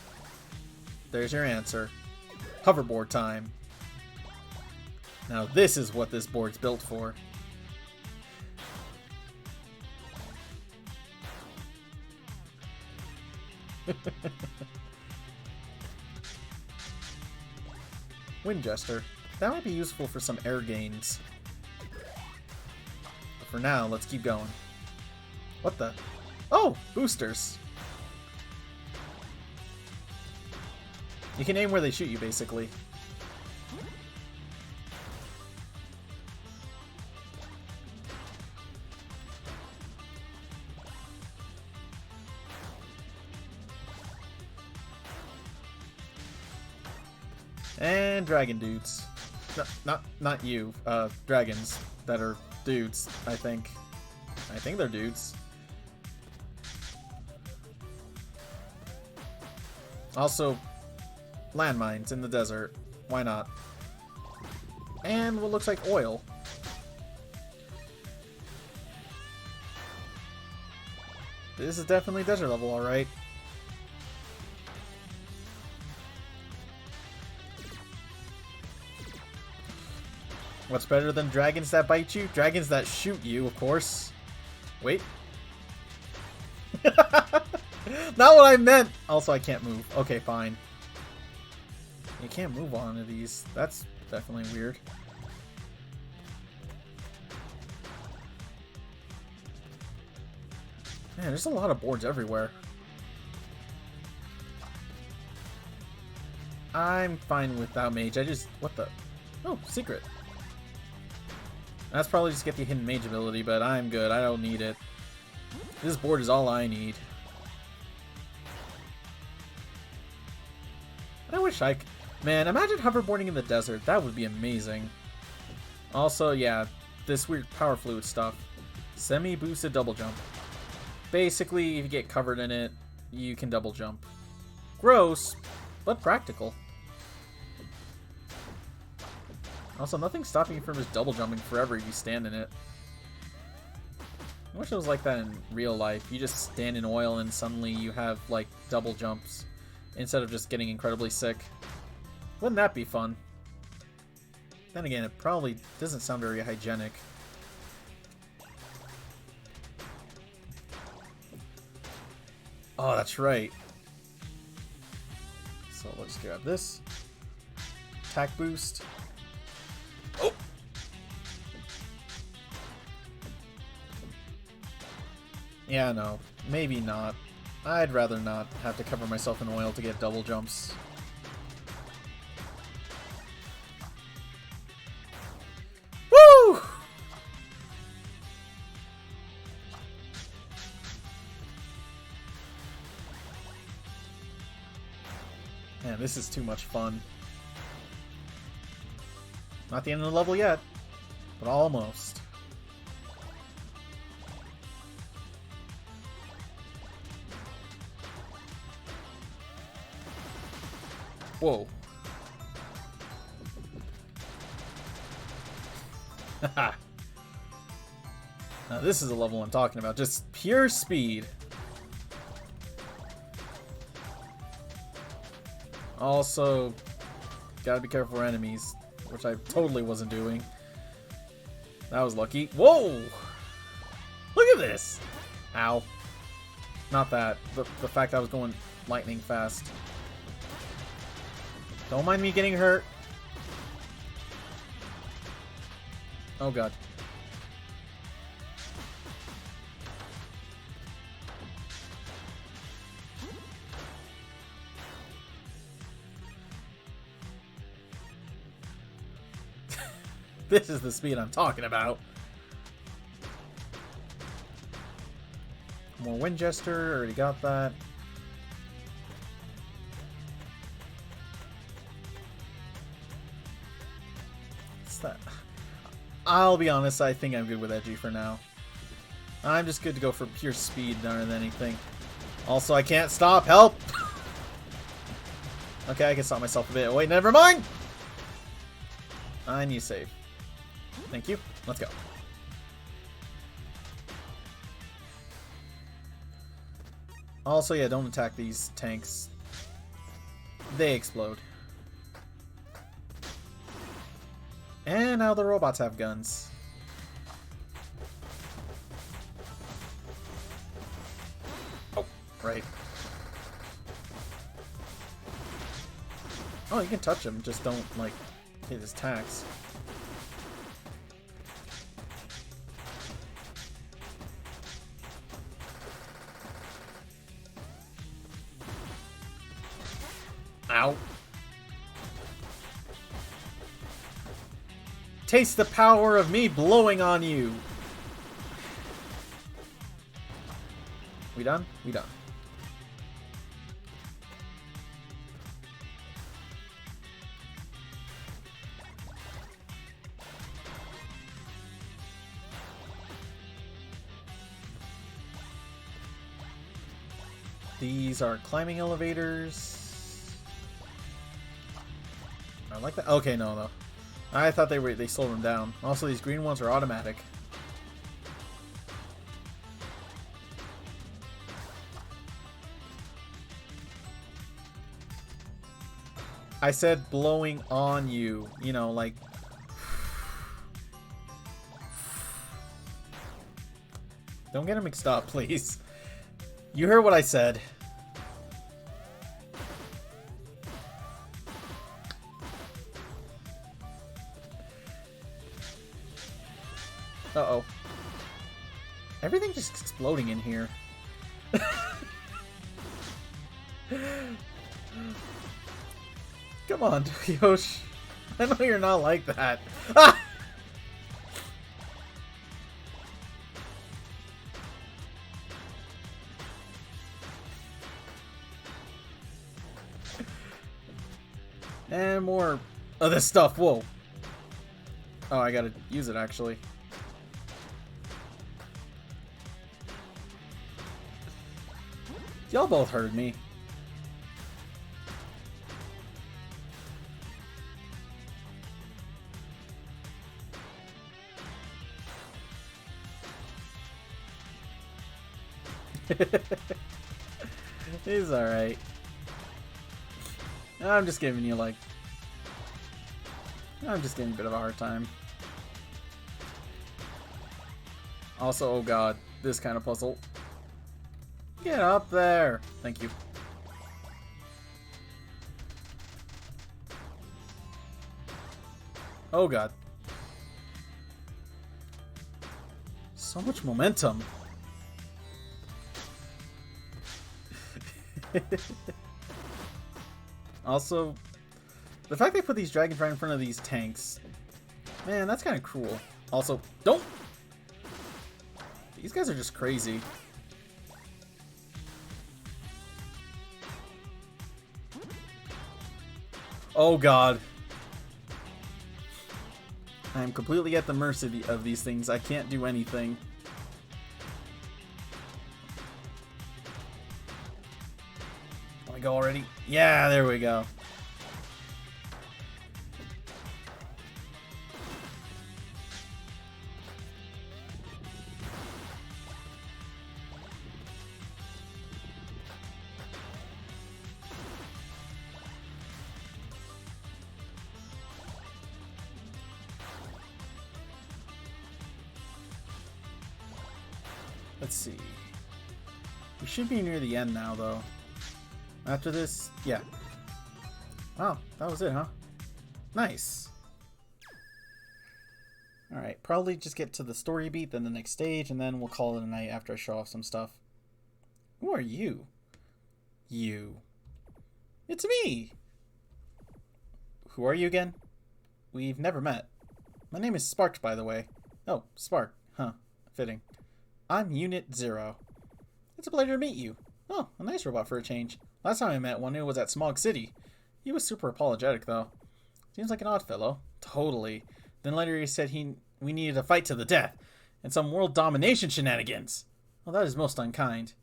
there's your answer. Hoverboard time. Now this is what this board's built for. Wind Jester. That might be useful for some air gains. But for now, let's keep going. What the? Oh! Boosters! You can aim where they shoot you, basically. And dragon dudes. No, not you. Dragons that are dudes, I think. I think they're dudes. Also, landmines in the desert. Why not? And what looks like oil. This is definitely desert level, alright. What's better than dragons that bite you? Dragons that shoot you, of course. Wait. Not what I meant! Also, I can't move. Okay, fine. You can't move on to these. That's definitely weird. Man, there's a lot of boards everywhere. I'm fine without mage. I just... What the... Oh, secret. That's probably just get the hidden mage ability, but I'm good. I don't need it. This board is all I need. I wish I could... Man, imagine hoverboarding in the desert. That would be amazing. Also, yeah, this weird power fluid stuff. Semi-boosted double jump. Basically, if you get covered in it, you can double jump. Gross, but practical. Also, nothing's stopping you from just double jumping forever if you stand in it. I wish it was like that in real life. You just stand in oil and suddenly you have, like, double jumps instead of just getting incredibly sick. Wouldn't that be fun? Then again, it probably doesn't sound very hygienic. Oh, that's right. So let's grab this. Attack boost. Oh! Yeah, no. Maybe not. I'd rather not have to cover myself in oil to get double jumps. Woo! Man, this is too much fun. Not the end of the level yet, but almost. Whoa. Haha. Now this is a level I'm talking about. Just pure speed. Also, gotta be careful for enemies, which I totally wasn't doing. That was lucky. Whoa! Look at this! Ow. Not that. The fact I was going lightning fast. Don't mind me getting hurt. Oh god. This is the speed I'm talking about. More Wind Jester, already got that. I'll be honest, I think I'm good with Edgy for now. I'm just good to go for pure speed rather than anything. Also, I can't stop. Help! Okay, I can stop myself a bit. Wait, never mind! I need to save. Thank you. Let's go. Also, yeah, don't attack these tanks. They explode. And now the robots have guns. Oh, right. Oh, you can touch him, just don't, like, hit his attacks. Ow. Taste the power of me blowing on you. We done? We done. These are climbing elevators. I like that. Okay, no. I thought they slowed them down. Also, these green ones are automatic. I said blowing on you. You know, like... Don't get them mixed up, please. You heard what I said. Uh-oh. Everything just exploding in here. Come on, Yosh. I know you're not like that. Ah! And more of this stuff. Whoa. Oh, I gotta use it, actually. Y'all both heard me. He's alright. I'm just giving you, like... I'm just giving a bit of a hard time. Also, oh god, this kind of puzzle. Get up there! Thank you. Oh god. So much momentum. Also, the fact they put these dragons right in front of these tanks, man, that's kind of cruel. Also, don't! These guys are just crazy. Oh god. I am completely at the mercy of these things. I can't do anything. Let me go already. Yeah, there we go. Let's see. We should be near the end now, though. After this, yeah. Oh, that was it, huh? Nice. Alright, probably just get to the story beat, then the next stage, and then we'll call it a night after I show off some stuff. Who are you? You. It's me! Who are you again? We've never met. My name is Sparks, by the way. Oh, Spark. Huh. Fitting. I'm Unit 0. It's a pleasure to meet you. Oh, a nice robot for a change. Last time I met one, it was at Smog City. He was super apologetic, though. Seems like an odd fellow. Totally. Then later he said he we needed a fight to the death and some world domination shenanigans. Well, that is most unkind.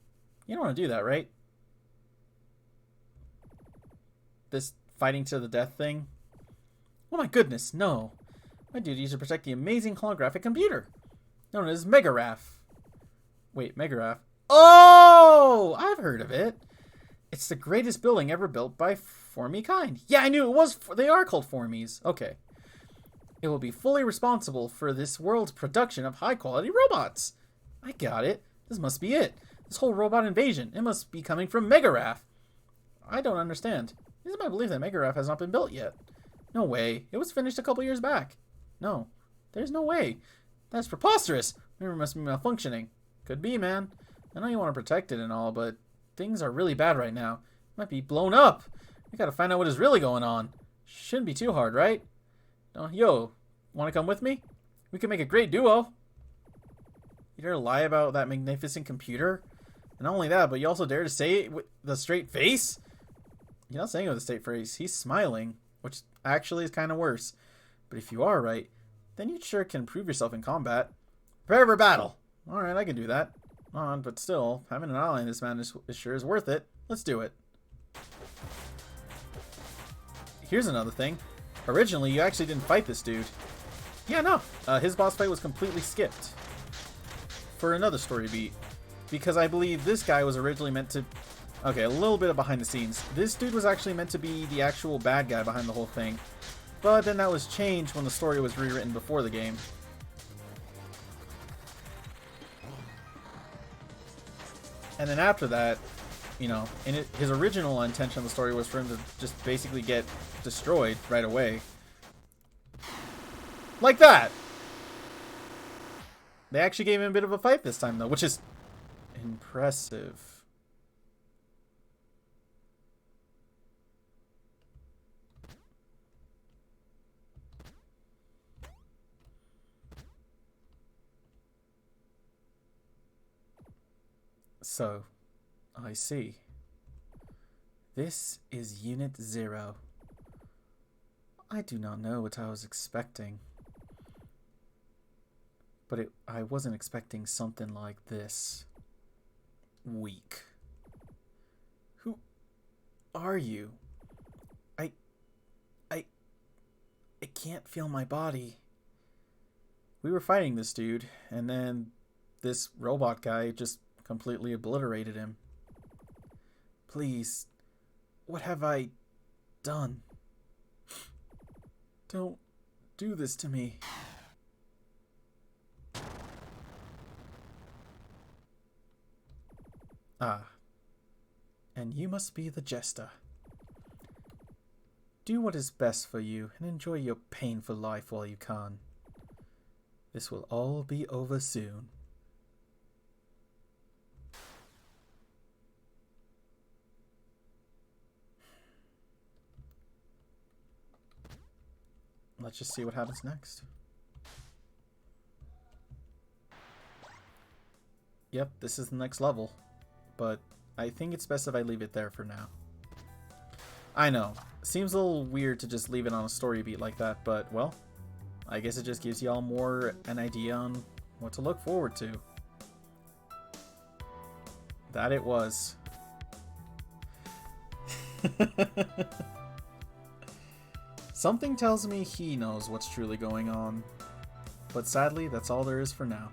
You don't want to do that, right? This fighting to the death thing? Oh my goodness, no. My duty is to protect the amazing holographic computer, known as Megaraph. Wait, Megaraph? Oh! I've heard of it. It's the greatest building ever built by Formy kind. Yeah, I knew it was. They are called Formies. Okay. It will be fully responsible for this world's production of high-quality robots. I got it. This must be it. This whole robot invasion. It must be coming from Megaraph. I don't understand. It isn't my belief that Megaraph has not been built yet. No way. It was finished a couple years back. No. There's no way. That's preposterous. Memory must be malfunctioning. Could be, man. I know you want to protect it and all, but things are really bad right now. It might be blown up. We gotta find out what is really going on. Shouldn't be too hard, right? Yo, wanna come with me? We could make a great duo. You dare lie about that magnificent computer? And not only that, but you also dare to say it with the straight face? You're not saying it with a straight face. He's smiling, which actually is kind of worse. But if you are right, then you sure can prove yourself in combat. Prepare for battle. Alright, I can do that. But still, having an ally in this man is sure is worth it. Let's do it. Here's another thing. Originally, you actually didn't fight this dude. Yeah, no. His boss fight was completely skipped. For another story beat. Because I believe this guy was originally meant to... Okay, a little bit of behind the scenes. This dude was actually meant to be the actual bad guy behind the whole thing. But then that was changed when the story was rewritten before the game. And then after that, you know, his original intention of the story was for him to just basically get destroyed right away. Like that! They actually gave him a bit of a fight this time, though, which is impressive. So, I see. This is Unit 0. I do not know what I was expecting. But I wasn't expecting something like this. Weak. Who are you? I can't feel my body. We were fighting this dude, and then this robot guy just completely obliterated him. Please, what have I done? Don't do this to me. Ah, and you must be the Jester. Do what is best for you and enjoy your painful life while you can. This will all be over soon. Let's just see what happens next. Yep, this is the next level. But I think it's best if I leave it there for now. I know. Seems a little weird to just leave it on a story beat like that, but, well, I guess it just gives y'all more an idea on what to look forward to. That it was. Something tells me he knows what's truly going on. But sadly, that's all there is for now.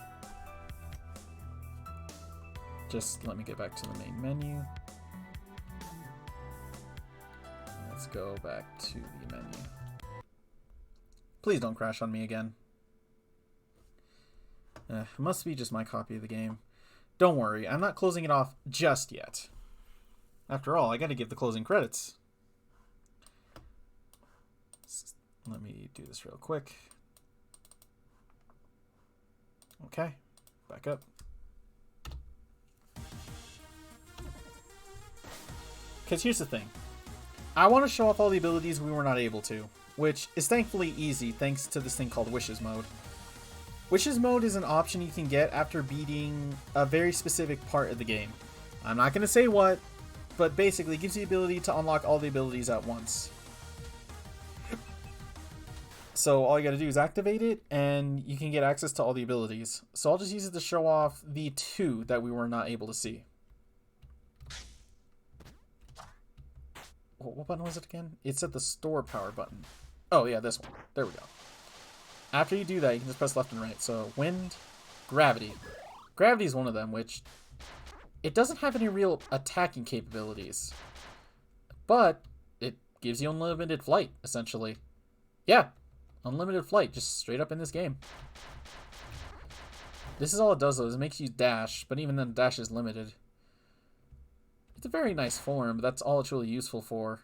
Just let me get back to the main menu. Let's go back to the menu. Please don't crash on me again. It must be just my copy of the game. Don't worry, I'm not closing it off just yet. After all, I gotta give the closing credits. Let me do this real quick. Okay, back up. Because here's the thing. I want to show off all the abilities we were not able to, which is thankfully easy thanks to this thing called Wishes Mode. Wishes Mode is an option you can get after beating a very specific part of the game. I'm not going to say what, but basically it gives you the ability to unlock all the abilities at once. So all you gotta do is activate it, and you can get access to all the abilities. So I'll just use it to show off the 2 that we were not able to see. What button was it again? It's at the store power button. Oh yeah, this one. There we go. After you do that, you can just press left and right. So wind, gravity. Gravity is one of them, which it doesn't have any real attacking capabilities, but it gives you unlimited flight, essentially. Yeah, unlimited flight, just straight up in this game. This is all it does, though, is it makes you dash, but even then, dash is limited. It's a very nice form, but that's all it's really useful for.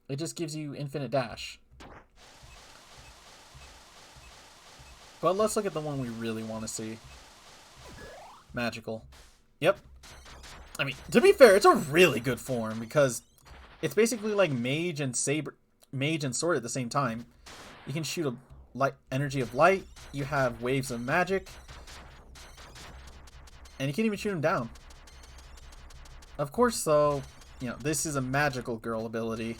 It just gives you infinite dash. But let's look at the one we really want to see. Magical. Yep. I mean, to be fair, it's a really good form, because it's basically like mage and sword at the same time. You can shoot a energy of light, you have waves of magic, and you can even shoot them down. Of course, though, you know, this is a magical girl ability,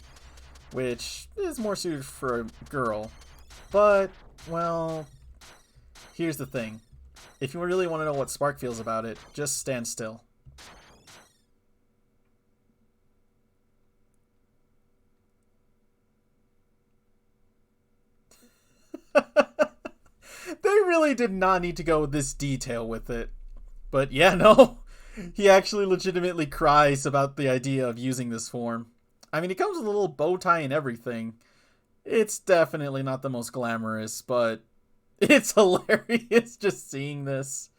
which is more suited for a girl. But, well, here's the thing. If you really want to know what Spark feels about it, just stand still. They really did not need to go this detail with it. But yeah, no. He actually legitimately cries about the idea of using this form. I mean, it comes with a little bow tie and everything. It's definitely not the most glamorous, but it's hilarious just seeing this.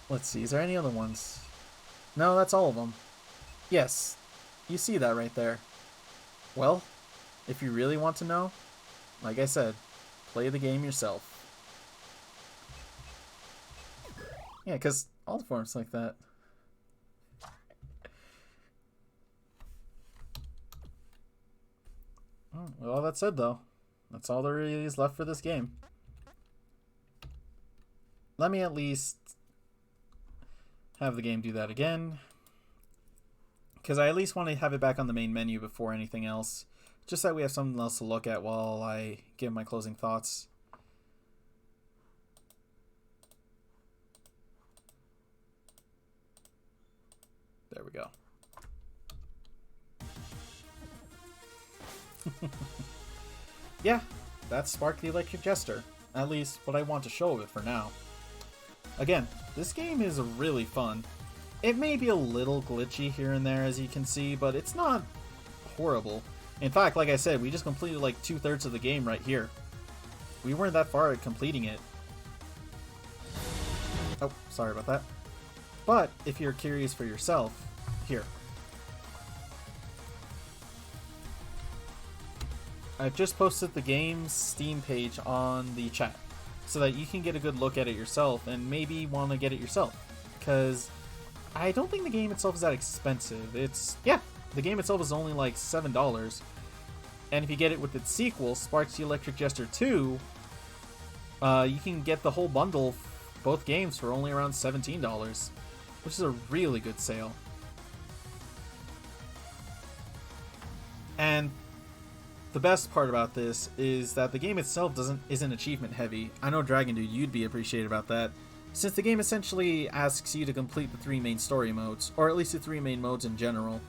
Let's see, is there any other ones? No, that's all of them. Yes, you see that right there. Well, if you really want to know, like I said, play the game yourself. Yeah, because all the forms like that. Oh, with all that said, though, that's all there really is left for this game. Let me at least have the game do that again, because I at least want to have it back on the main menu before anything else, just so that we have something else to look at while I give my closing thoughts. There we go. Yeah, that's Spark the Electric Jester. At least what I want to show of it for now. Again, this game is really fun. It may be a little glitchy here and there, as you can see, but it's not horrible. In fact, like I said, we just completed like 2/3 of the game right here. We weren't that far at completing it. Oh, sorry about that. But if you're curious for yourself, here. I've just posted the game's Steam page on the chat, so that you can get a good look at it yourself and maybe want to get it yourself. Because I don't think the game itself is that expensive. Yeah, the game itself is only like $7. And if you get it with its sequel, Sparks the Electric Jester 2, you can get the whole bundle, both games, for only around $17, which is a really good sale. And the best part about this is that the game itself isn't achievement heavy. I know Dragon Dude, you'd be appreciated about that, since the game essentially asks you to complete the 3 main story modes, or at least the 3 main modes in general.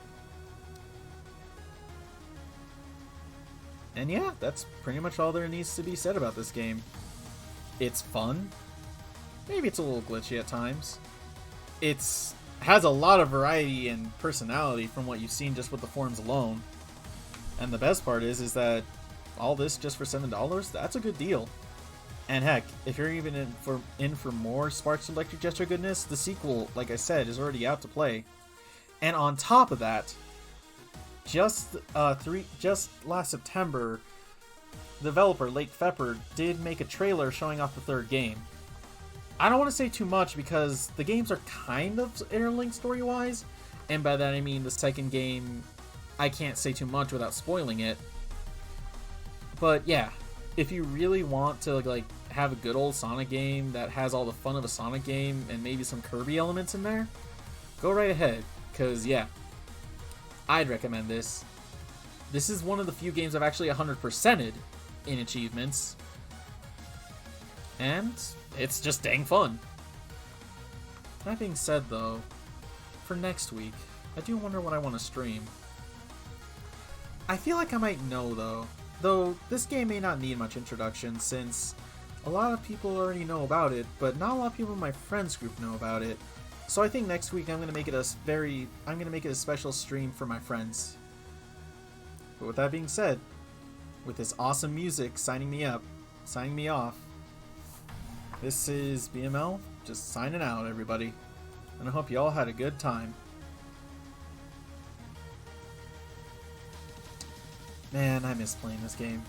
And yeah, that's pretty much all there needs to be said about this game. It's fun. Maybe it's a little glitchy at times. It's has a lot of variety and personality from what you've seen just with the forms alone. And the best part is that all this just for $7, that's a good deal. And heck, if you're even in for more Sparks Electric Jester goodness, the sequel, like I said, is already out to play. And on top of that, just last September, developer Lake Fepper did make a trailer showing off the 3rd game. I don't want to say too much because the games are kind of interlinked story-wise, and by that I mean the 2nd game, I can't say too much without spoiling it. But yeah, if you really want to like have a good old Sonic game that has all the fun of a Sonic game and maybe some Kirby elements in there, go right ahead, because yeah, I'd recommend this. This is one of the few games I've actually 100%ed in achievements. And it's just dang fun. That being said, though, for next week, I do wonder what I want to stream. I feel like I might know, though this game may not need much introduction since a lot of people already know about it, but not a lot of people in my friends group know about it. So I think next week I'm gonna make it a special stream for my friends. But with that being said, with this awesome music signing me off, this is BML, just signing out, everybody. And I hope you all had a good time. Man, I miss playing this game.